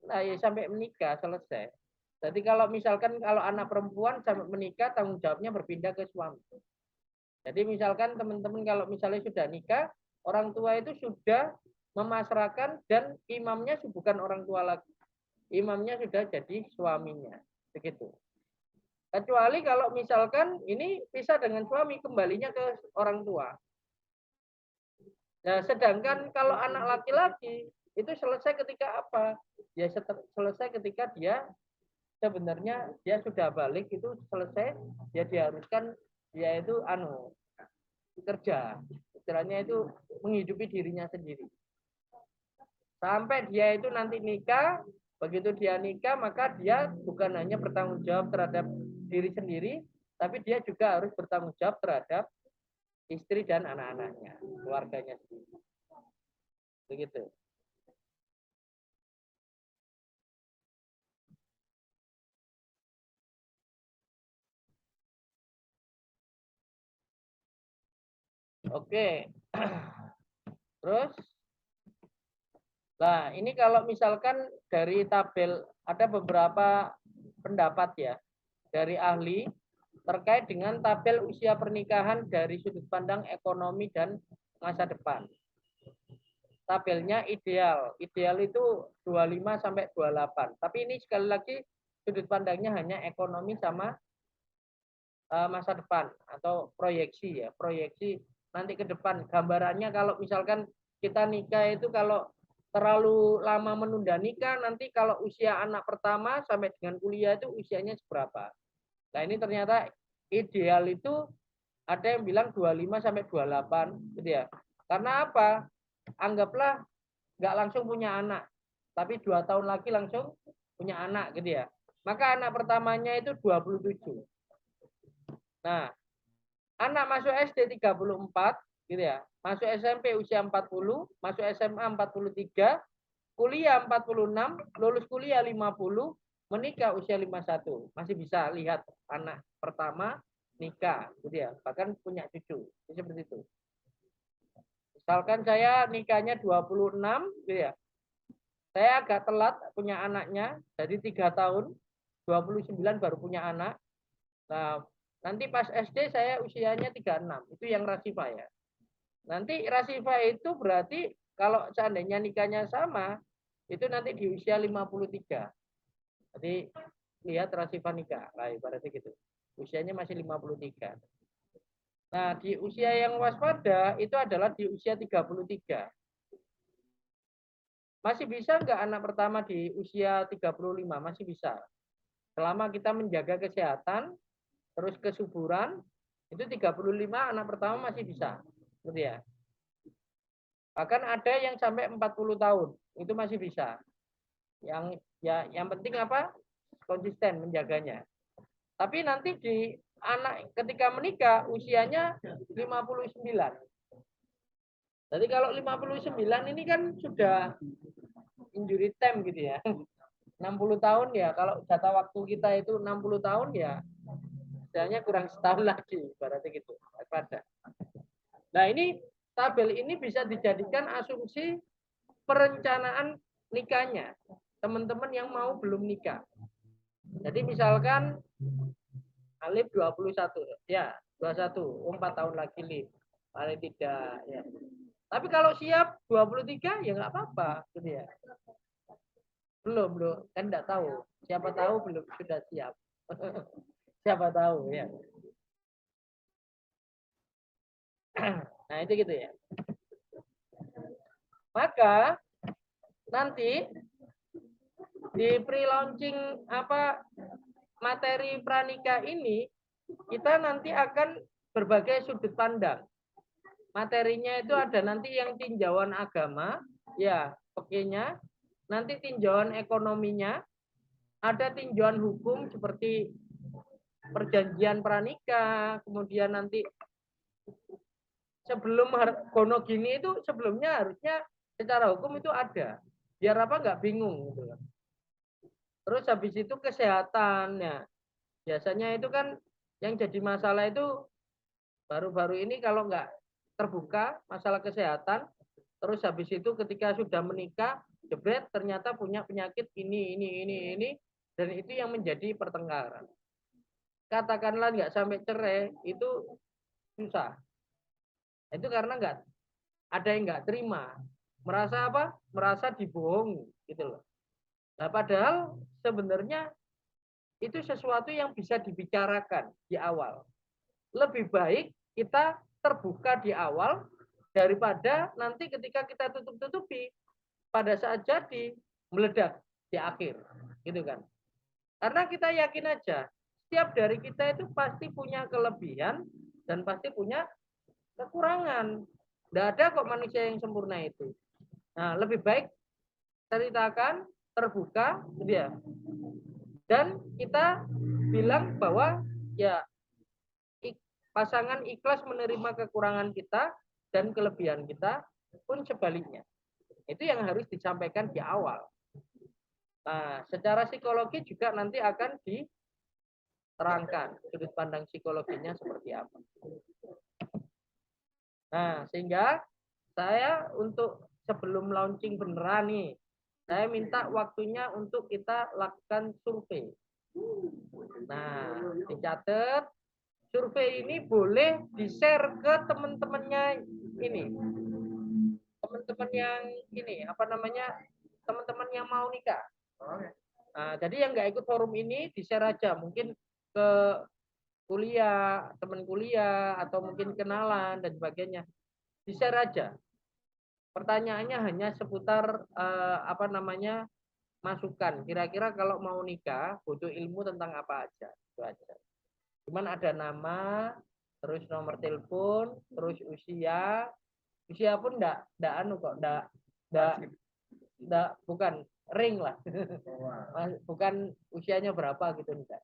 Nah, ya sampai menikah selesai. Jadi kalau misalkan kalau anak perempuan sampai menikah tanggung jawabnya berpindah ke suami. Jadi misalkan teman-teman kalau misalnya sudah nikah, orang tua itu sudah memasrahkan dan imamnya bukan orang tua lagi. Imamnya sudah jadi suaminya. Begitu. Kecuali kalau misalkan ini pisah dengan suami, kembalinya ke orang tua. Nah, sedangkan kalau anak laki-laki itu selesai ketika apa? Ya selesai ketika dia sebenarnya dia sudah balik, itu selesai, dia diharuskan dia itu kerja. Istilahnya itu menghidupi dirinya sendiri. Sampai dia itu nanti nikah, Begitu dia nikah, maka dia bukan hanya bertanggung jawab terhadap diri sendiri, tapi dia juga harus bertanggung jawab terhadap istri dan anak-anaknya, keluarganya sendiri. Begitu. Oke. Terus, nah ini kalau misalkan dari tabel ada beberapa pendapat ya dari ahli terkait dengan tabel usia pernikahan dari sudut pandang ekonomi dan masa depan. Tabelnya ideal. Ideal itu 25 sampai 28. Tapi ini sekali lagi sudut pandangnya hanya ekonomi sama masa depan atau proyeksi ya. Proyeksi nanti ke depan. Gambarannya kalau misalkan kita nikah itu kalau terlalu lama menunda nikah, nanti kalau usia anak pertama sampai dengan kuliah itu usianya seberapa. Nah ini ternyata ideal itu ada yang bilang 25 sampai 28 gitu ya. Karena apa? Anggaplah nggak langsung punya anak, tapi 2 tahun lagi langsung punya anak gitu ya. Maka anak pertamanya itu 27. Nah, anak masuk SD 34 gitu ya. Masuk SMP usia 40, masuk SMA 43, kuliah 46, lulus kuliah 50, menikah usia 51. Masih bisa lihat anak pertama nikah gitu ya. Bahkan punya cucu. Seperti itu. Misalkan saya nikahnya 26 gitu ya. Saya agak telat punya anaknya, jadi 3 tahun, 29 baru punya anak. Nah, nanti pas SD saya usianya 36, itu yang Rasifa ya. Nanti Rasifa itu berarti kalau seandainya nikahnya sama, itu nanti di usia 53. Jadi lihat Rasifa nikah, lah ibaratnya gitu. Usianya masih 53. Nah, di usia yang waspada itu adalah di usia 33. Masih bisa nggak anak pertama di usia 35? Masih bisa. Selama kita menjaga kesehatan, terus kesuburan, itu 35 anak pertama masih bisa. Gitu ya. Bahkan ada yang sampai 40 tahun, itu masih bisa. Yang penting apa? Konsisten menjaganya. Tapi nanti di anak ketika menikah usianya 59. Jadi kalau 59 ini kan sudah injury time gitu ya. 60 tahun ya, kalau jatah waktu kita itu 60 tahun ya, istilahnya kurang setahun lagi, berarti gitu. Pada. Nah ini tabel ini bisa dijadikan asumsi perencanaan nikahnya teman-teman yang mau belum nikah. Jadi misalkan Alif 21, ya 21, 4 tahun lagi Lip, paling tidak ya. Tapi kalau siap 23 ya nggak apa-apa, gitu ya. Belum, kan enggak tahu. Siapa tahu belum sudah siap. Siapa tahu ya. Nah, itu gitu ya. Maka nanti di pre-launching materi pranikah ini kita nanti akan berbagai sudut pandang. Materinya itu ada nanti yang tinjauan agama, ya, oke-nya. Nanti tinjauan ekonominya, ada tinjauan hukum seperti perjanjian pranikah, kemudian nanti sebelum gono gini itu sebelumnya harusnya secara hukum itu ada, biar apa nggak bingung gitu. Terus habis itu kesehatannya, biasanya itu kan yang jadi masalah itu baru-baru ini kalau nggak terbuka masalah kesehatan, terus habis itu ketika sudah menikah, jebret ternyata punya penyakit ini, dan itu yang menjadi pertengkaran. Katakanlah nggak sampai cerai, itu susah. Itu karena nggak ada yang nggak terima, merasa apa? Merasa dibohongi, gitu loh. Nah, padahal sebenarnya itu sesuatu yang bisa dibicarakan di awal. Lebih baik kita terbuka di awal daripada nanti ketika kita tutup-tutupi pada saat jadi meledak di akhir, gitu kan? Karena kita yakin aja setiap dari kita itu pasti punya kelebihan dan pasti punya kekurangan. Tidak ada kok manusia yang sempurna itu. Nah, lebih baik ceritakan, terbuka, gitu ya. Dan kita bilang bahwa ya pasangan ikhlas menerima kekurangan kita dan kelebihan kita pun sebaliknya. Itu yang harus disampaikan di awal. Nah, secara psikologi juga nanti akan diterangkan sudut pandang psikologinya seperti apa. Nah, sehingga saya untuk sebelum launching beneran nih, saya minta waktunya untuk kita lakukan survei. Nah, dicatat, survei ini boleh di-share ke teman-temannya ini. Teman-teman yang ini, apa namanya, teman-teman yang mau nikah. Nah, jadi yang nggak ikut forum ini di-share aja. Mungkin ke kuliah, teman kuliah, atau mungkin kenalan, dan sebagainya. Di-share aja. Pertanyaannya hanya seputar apa namanya, masukan. Kira-kira kalau mau nikah butuh ilmu tentang apa aja, itu aja. Cuman ada nama, terus nomor telepon, terus usia pun enggak anu kok, enggak bukan ring lah. Bukan usianya berapa gitu enggak.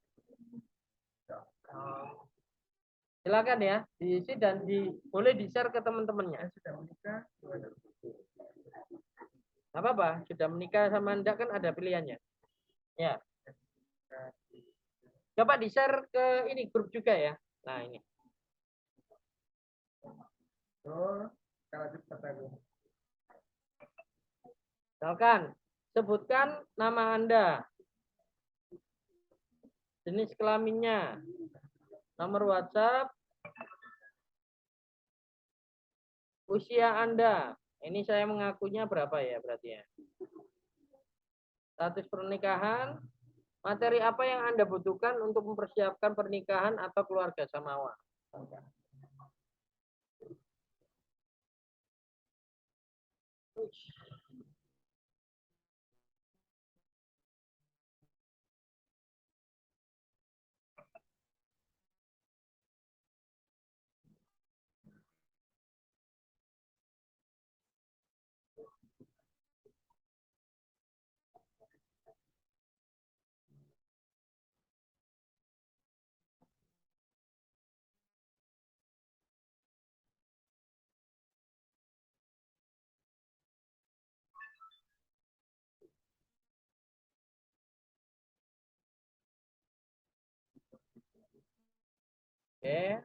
Silakan ya, diisi dan boleh di-share ke teman-temannya. Sudah menikah, Nggak apa-apa, sudah menikah sama enggak kan ada pilihannya. Ya. Coba di-share ke ini grup juga ya. Nah, ini. oh, kalau cepat aku. Misalkan, sebutkan nama Anda. Jenis kelaminnya. Nomor WhatsApp. Usia Anda. Ini saya mengakunya berapa ya berarti ya? Status pernikahan. Materi apa yang Anda butuhkan untuk mempersiapkan pernikahan atau keluarga samawa? Oke.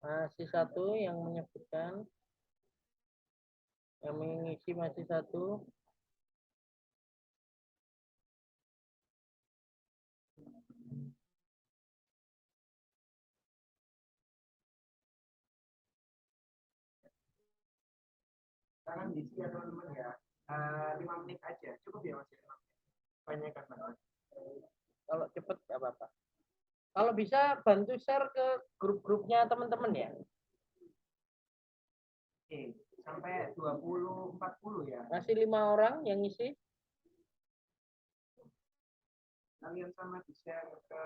Masih satu yang menyebutkan, yang mengisi masih satu. Jangan diisi ya teman-teman ya. 5 menit aja, cukup ya Mas ya. Banyak kan Mas. Kalau cepet nggak apa-apa. Kalau bisa bantu share ke grup-grupnya teman-teman ya. Oke, sampai 20-40 ya. Masih 5 orang yang ngisi. Kalian sama di-share ke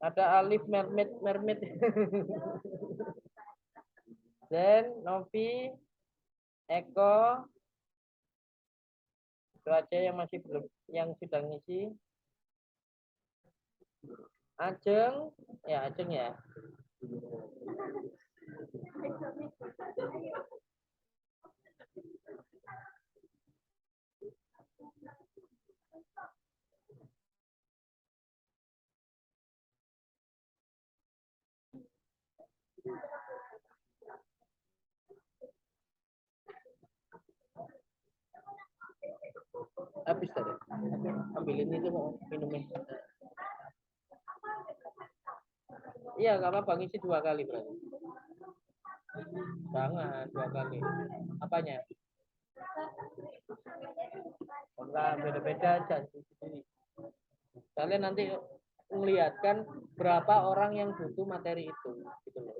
Ada Alif, Mermaid. Zen, Novi, Eko. Itu aja yang masih belum, yang sudah ngisi. Ajeng, ya Ajeng ya. Habis tadi. Ambilin itu mau minumnya. Iya, nggak apa-apa, ngisi 2 kali berarti. Jangan 2 kali. Apanya? Enggak, beda-beda aja. Kalian nanti melihatkan berapa orang yang butuh materi itu. Gitu loh.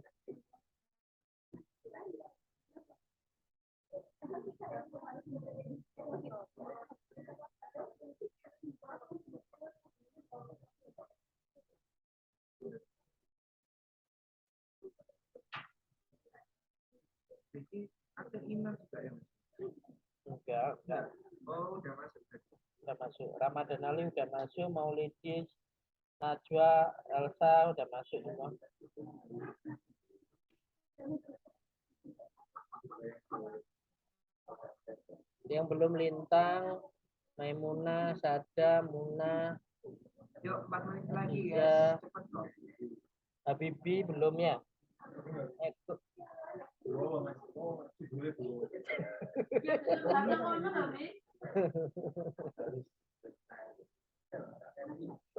Udah. Oh, udah masuk. Udah masuk. Ramadan Ali udah masuk, Maulidis, Najwa, Elsa udah masuk semua. Yang belum Lintang, Maimunah, Sada, Muna, Yuk, 4 menit lagi Iya. ya. Cepet kok. Habibi belum ya?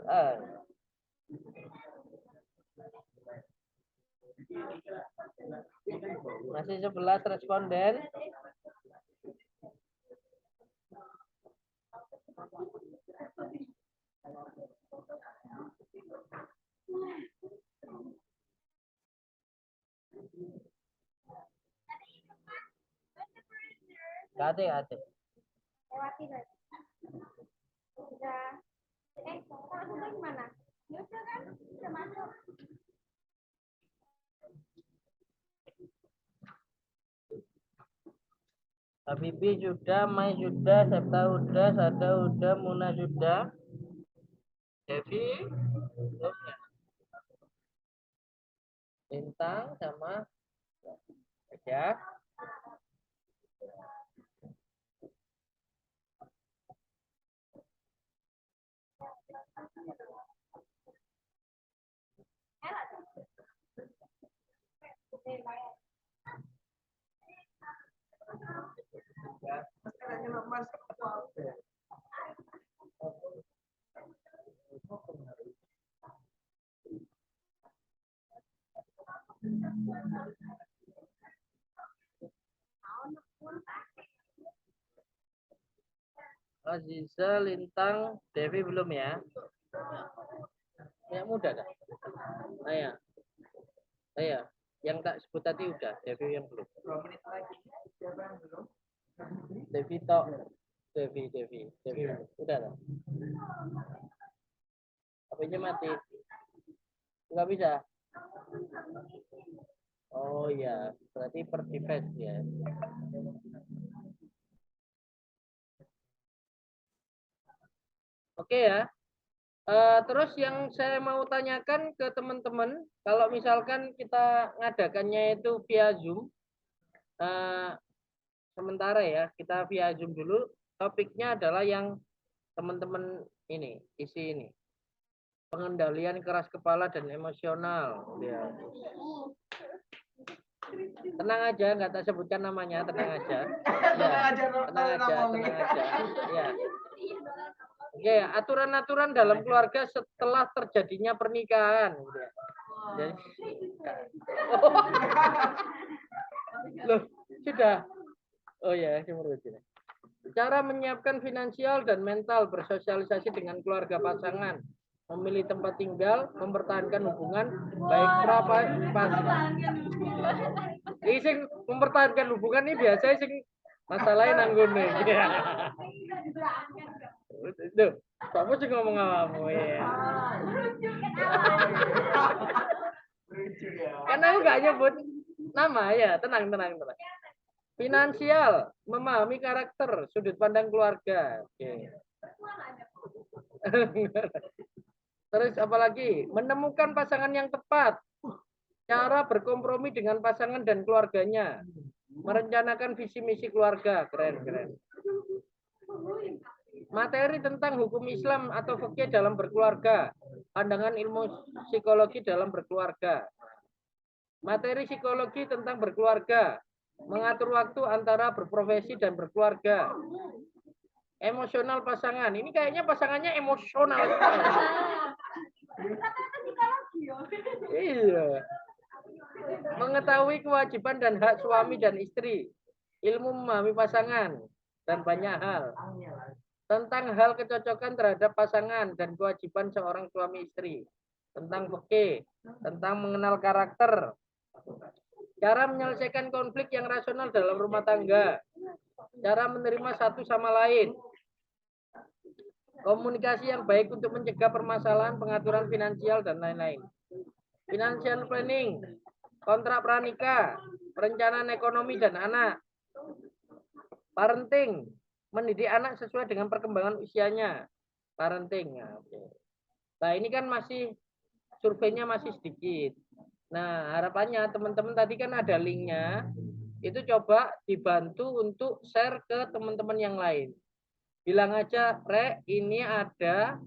Ah. Masih 11 responden. Ada. Lewati berarti. Udah. Kalau sudah gimana? Ya udah kan, udah masuk. Habibi sudah, Mai sudah, Septa sudah, Sada sudah, Muna sudah. Devi belum ya? Bintang sama ya. Sekarang lemas. Aziza, Lintang, Devi belum ya? Yang muda dah. Ayo. Ayo. Yang tak sebut tadi udah, Devi yang belum. 2 menit lagi. Siapa yang belum? Devi tok. Devi. Udah lah. HP-nya mati. Enggak bisa. Oh iya, berarti per device ya. Oke ya. Terus yang saya mau tanyakan ke teman-teman, kalau misalkan kita ngadakannya itu via Zoom, sementara ya kita via Zoom dulu. Topiknya adalah yang teman-teman ini, isi ini, pengendalian keras kepala dan emosional. Ya. Tenang aja, nggak tak sebutkan namanya, tenang aja. Tenang aja. Ya. Oke, aturan-aturan dalam keluarga setelah terjadinya pernikahan. Jadi, loh, sudah. Oh ya, cara menyiapkan finansial dan mental, bersosialisasi dengan keluarga pasangan, memilih tempat tinggal, mempertahankan hubungan baik sing mempertahankan hubungan ini biasanya sing masalahnya nanggone. Tuh, kamu sih ngomong kamu ya. Karena aku nggak nyebut nama ya, tenang. Finansial, memahami karakter, sudut pandang keluarga. Oke. Terus apalagi? Menemukan pasangan yang tepat. Cara berkompromi dengan pasangan dan keluarganya. Merencanakan visi misi keluarga. Keren. Materi tentang hukum Islam atau fikih dalam berkeluarga. Pandangan ilmu psikologi dalam berkeluarga. Materi psikologi tentang berkeluarga. Mengatur waktu antara berprofesi dan berkeluarga. Emosional pasangan. Ini kayaknya pasangannya emosional. Iya. Mengetahui kewajiban dan hak suami dan istri. Ilmu memahami pasangan. Dan banyak hal. Tentang hal kecocokan terhadap pasangan dan kewajiban seorang suami istri. Tentang fikih. Tentang mengenal karakter. Cara menyelesaikan konflik yang rasional dalam rumah tangga. Cara menerima satu sama lain. Komunikasi yang baik untuk mencegah permasalahan, pengaturan finansial, dan lain-lain. Financial planning. Kontrak pranikah. Perencanaan ekonomi dan anak. Parenting. mendidik anak sesuai dengan perkembangan usianya, parenting. Nah, oke. Nah, ini kan masih surveinya masih sedikit. Nah, harapannya teman-teman tadi kan ada linknya, itu coba dibantu untuk share ke teman-teman yang lain. Bilang aja, Rek, ini ada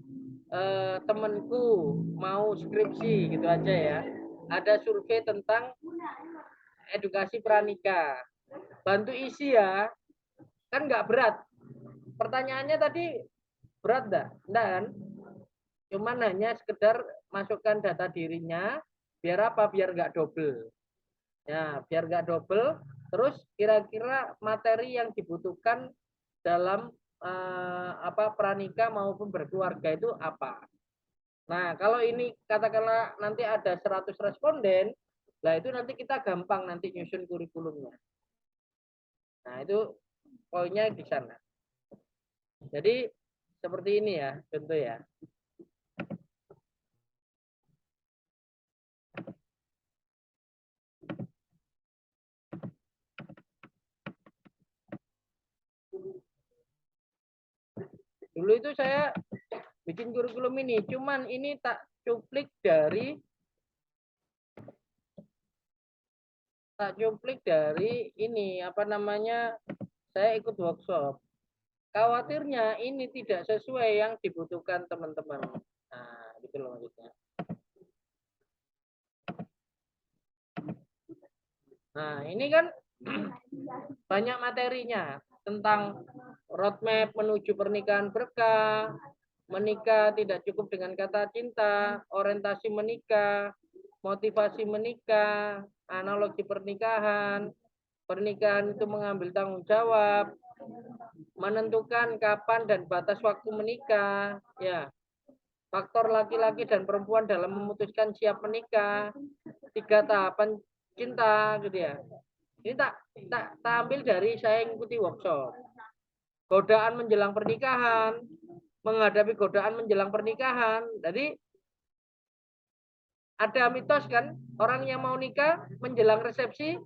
temanku mau skripsi gitu aja ya. Ada survei tentang edukasi pranikah. Bantu isi ya, kan nggak berat. Pertanyaannya tadi berat enggak? Enggak kan? Cuman hanya sekedar masukkan data dirinya, biar apa? Biar nggak double. Ya, biar nggak double. Terus kira-kira materi yang dibutuhkan dalam pranikah maupun berkeluarga itu apa? Nah, kalau ini katakanlah nanti ada 100 responden, nah itu nanti kita gampang nanti nyusun kurikulumnya. Nah, itu poinnya di sana. Jadi seperti ini ya, contoh ya. Dulu itu saya bikin kurikulum ini, cuman ini tak cuplik dari ini apa namanya, saya ikut workshop. Khawatirnya ini tidak sesuai yang dibutuhkan teman-teman. Nah, gitu loh maksudnya. Nah, ini kan banyak materinya tentang roadmap menuju pernikahan berkah, menikah tidak cukup dengan kata cinta, orientasi menikah, motivasi menikah, analogi pernikahan, pernikahan itu mengambil tanggung jawab, menentukan kapan dan batas waktu menikah, ya, faktor laki-laki dan perempuan dalam memutuskan siap menikah, 3 tahapan cinta, gitu ya. Ini tak ambil dari saya mengikuti workshop. Godaan menjelang pernikahan, menghadapi godaan menjelang pernikahan. Jadi ada mitos kan, orang yang mau nikah menjelang resepsi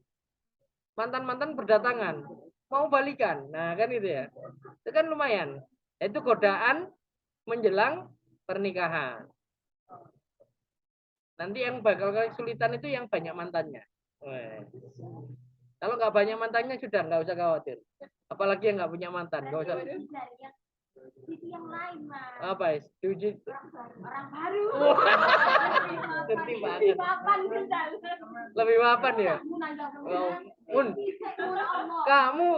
mantan-mantan berdatangan, mau balikan. Nah, kan itu ya. Itu kan lumayan. Itu godaan menjelang pernikahan. Nanti yang bakal kesulitan itu yang banyak mantannya. Kalau nggak banyak mantannya sudah nggak usah khawatir. Apalagi yang nggak punya mantan, nggak usah. Sisi yang lain, Mas. Apa ya? Setuju. Orang baru. Ngerti banget. Lebih mapan ya. Kamu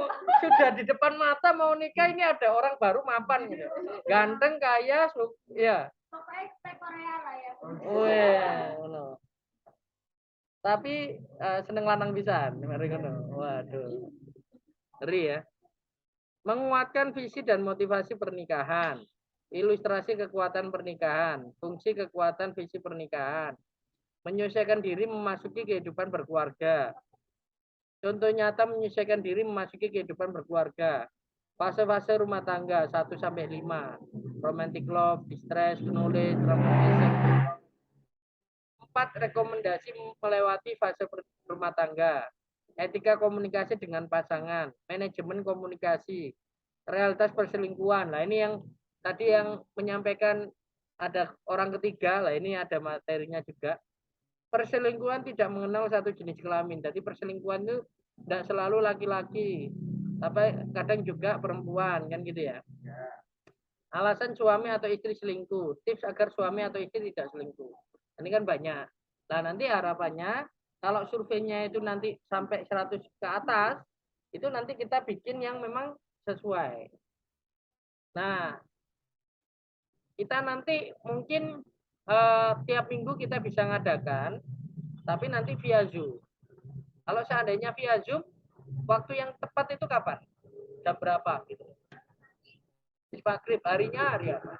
sudah di depan mata mau nikah, ini ada orang baru mapan gitu. Ganteng, kaya, ya. Pokoknya Korea lah ya. Wah, tapi seneng lanang bisa, waduh, ngeri ya. Menguatkan visi dan motivasi pernikahan, ilustrasi kekuatan pernikahan, fungsi kekuatan visi pernikahan, menyesuaikan diri memasuki kehidupan berkeluarga. Contoh nyata menyesuaikan diri memasuki kehidupan berkeluarga. Fase-fase rumah tangga 1-5, romantic love, distress, knowledge, transformation. 4 rekomendasi melewati fase rumah tangga. Etika komunikasi dengan pasangan, manajemen komunikasi, realitas perselingkuhan. Nah, ini yang tadi yang menyampaikan ada orang ketiga, lah ini ada materinya juga. Perselingkuhan tidak mengenal satu jenis kelamin. Jadi perselingkuhan itu tidak selalu laki-laki, tapi kadang juga perempuan, kan gitu ya. Alasan suami atau istri selingkuh, tips agar suami atau istri tidak selingkuh. Ini kan banyak. Nah, nanti harapannya kalau surveinya itu nanti sampai 100 ke atas, itu nanti kita bikin yang memang sesuai. Nah, kita nanti mungkin tiap minggu kita bisa ngadakan, tapi nanti via Zoom. Kalau seandainya via Zoom, waktu yang tepat itu kapan? Jam berapa gitu? Maghrib, harinya hari apa?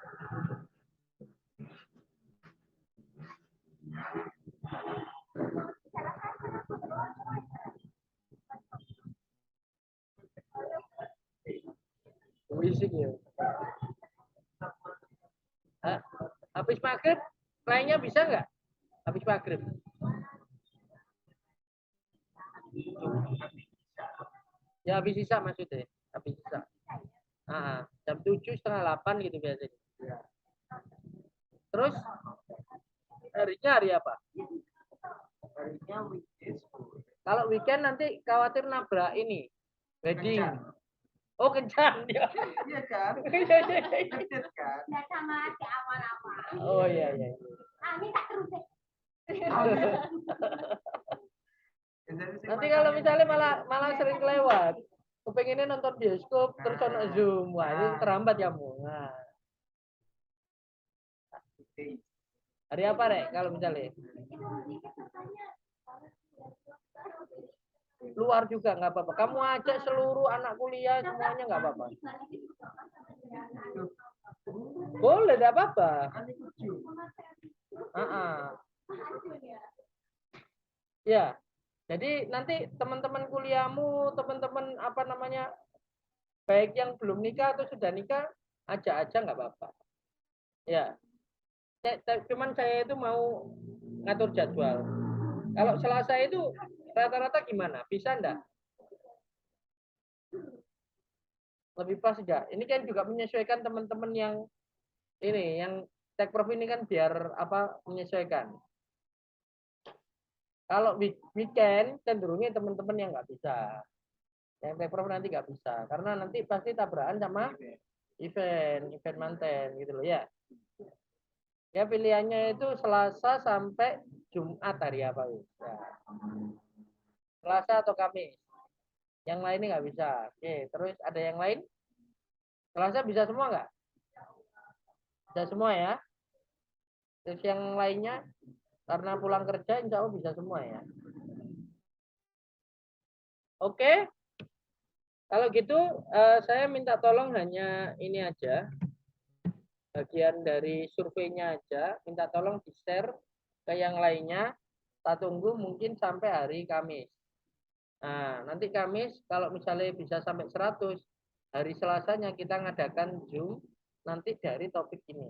Wisik ya. Habis maghrib, lainnya bisa nggak? Habis maghrib. Ya habis sisa maksudnya. Habis sisa. Jam 7 setengah 8 gitu biasanya. Ya. Terus harinya hari apa? Harinya weekdays. Kalau weekend nanti khawatir nabrak ini wedding. Kencan. Oh kencan ya. Iya kan? Iya, iya, iya. Deket kan? Nggak sama si aman-aman. Oh iya iya. Ah, ini tak terus deh. Nanti kalau misalnya malah sering kelewat, kepengennya nonton bioskop terus ono Zoom, wah ini terlambat ya mu. Nah, hari apa Rek kalau misalnya? Luar juga nggak apa-apa. Kamu ajak seluruh anak kuliah semuanya nggak apa-apa. Boleh, tidak apa-apa. Ya, jadi nanti teman-teman kuliahmu, teman-teman apa namanya, baik yang belum nikah atau sudah nikah, ajak aja nggak apa-apa. Ya, cuman saya itu mau ngatur jadwal. Kalau Selasa itu rata-rata gimana? Bisa enggak? Lebih pas enggak? Ini kan juga menyesuaikan teman-teman yang ini, yang Tekprof ini kan biar apa menyesuaikan. Kalau weekend cenderungnya teman-teman yang nggak bisa. Yang Tekprof nanti nggak bisa. Karena nanti pasti tabrakan sama event manten gitu loh ya. Ya pilihannya itu Selasa sampai Jumat hari apa ya? Selasa atau Kamis. Yang lainnya nggak bisa. Oke, terus ada yang lain? Selasa bisa semua nggak? Bisa semua ya. Terus yang lainnya karena pulang kerja insya Allah bisa semua ya. Oke. Kalau gitu saya minta tolong hanya ini aja. Bagian dari surveinya aja. Minta tolong di-share ke yang lainnya. Kita tunggu mungkin sampai hari Kamis. Nah, nanti Kamis kalau misalnya bisa sampai 100, hari Selasanya kita ngadakan Zoom nanti dari topik ini.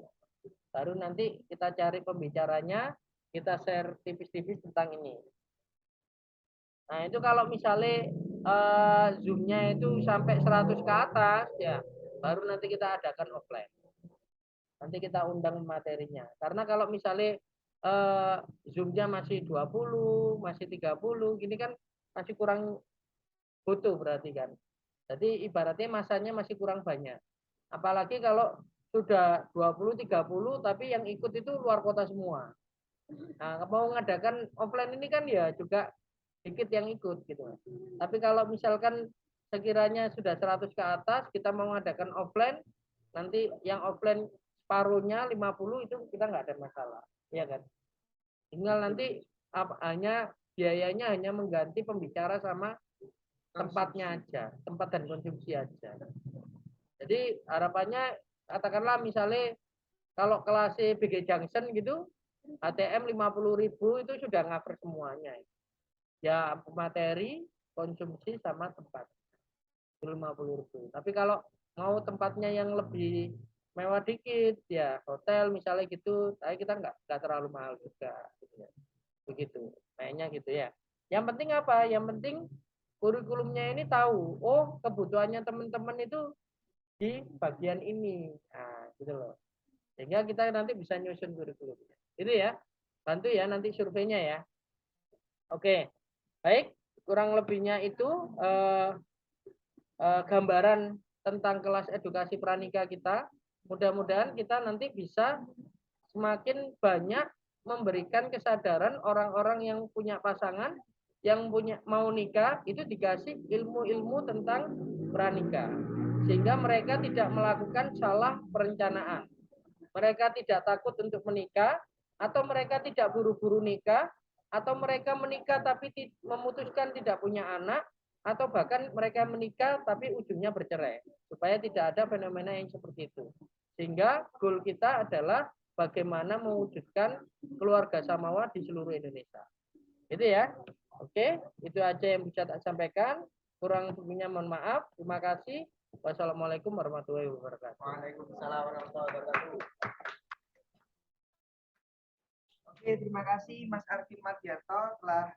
Baru nanti kita cari pembicaranya, kita share tipis-tipis tentang ini. Nah, itu kalau misalnya Zoom-nya itu sampai 100 ke atas, ya baru nanti kita adakan offline. Nanti kita undang materinya. Karena kalau misalnya Zoom-nya masih 20, masih 30, gini kan masih kurang butuh berarti kan. Jadi ibaratnya masanya masih kurang banyak. Apalagi kalau sudah 20, 30, tapi yang ikut itu luar kota semua. Nah, mau mengadakan offline ini kan ya juga sedikit yang ikut gitu. Tapi kalau misalkan sekiranya sudah 100 ke atas, kita mau mengadakan offline, nanti yang offline separuhnya 50 itu kita nggak ada masalah. Iya kan? Tinggal nanti hanya biayanya hanya mengganti pembicara sama tempatnya aja, tempat dan konsumsi aja. Jadi harapannya katakanlah misalnya kalau kelas BG Junction gitu, ATM 50.000 itu sudah cover semuanya. Ya materi, konsumsi sama tempat 50.000. Tapi kalau mau tempatnya yang lebih mewah dikit, ya hotel misalnya gitu, tapi kita nggak terlalu mahal juga. Gitu ya. Begitu, kayaknya gitu ya. Yang penting apa? Yang penting kurikulumnya ini tahu, oh kebutuhannya teman-teman itu di bagian ini. Nah, gitu loh. Sehingga kita nanti bisa nyusun kurikulumnya. Itu ya. Bantu ya nanti surveinya ya. Oke. Baik, kurang lebihnya itu gambaran tentang kelas edukasi pranikah kita. Mudah-mudahan kita nanti bisa semakin banyak memberikan kesadaran orang-orang yang punya pasangan, yang punya mau nikah, itu dikasih ilmu-ilmu tentang pranikah. Sehingga mereka tidak melakukan salah perencanaan. Mereka tidak takut untuk menikah, atau mereka tidak buru-buru nikah, atau mereka menikah tapi memutuskan tidak punya anak, atau bahkan mereka menikah tapi ujungnya bercerai. Supaya tidak ada fenomena yang seperti itu. Sehingga goal kita adalah bagaimana mewujudkan keluarga samawa di seluruh Indonesia. Itu ya. Oke, itu aja yang bisa tak sampaikan. Kurang lebihnya mohon maaf. Terima kasih. Wassalamualaikum warahmatullahi wabarakatuh. Waalaikumsalam warahmatullahi wabarakatuh. Oke, terima kasih Mas Arfi Madiarto telah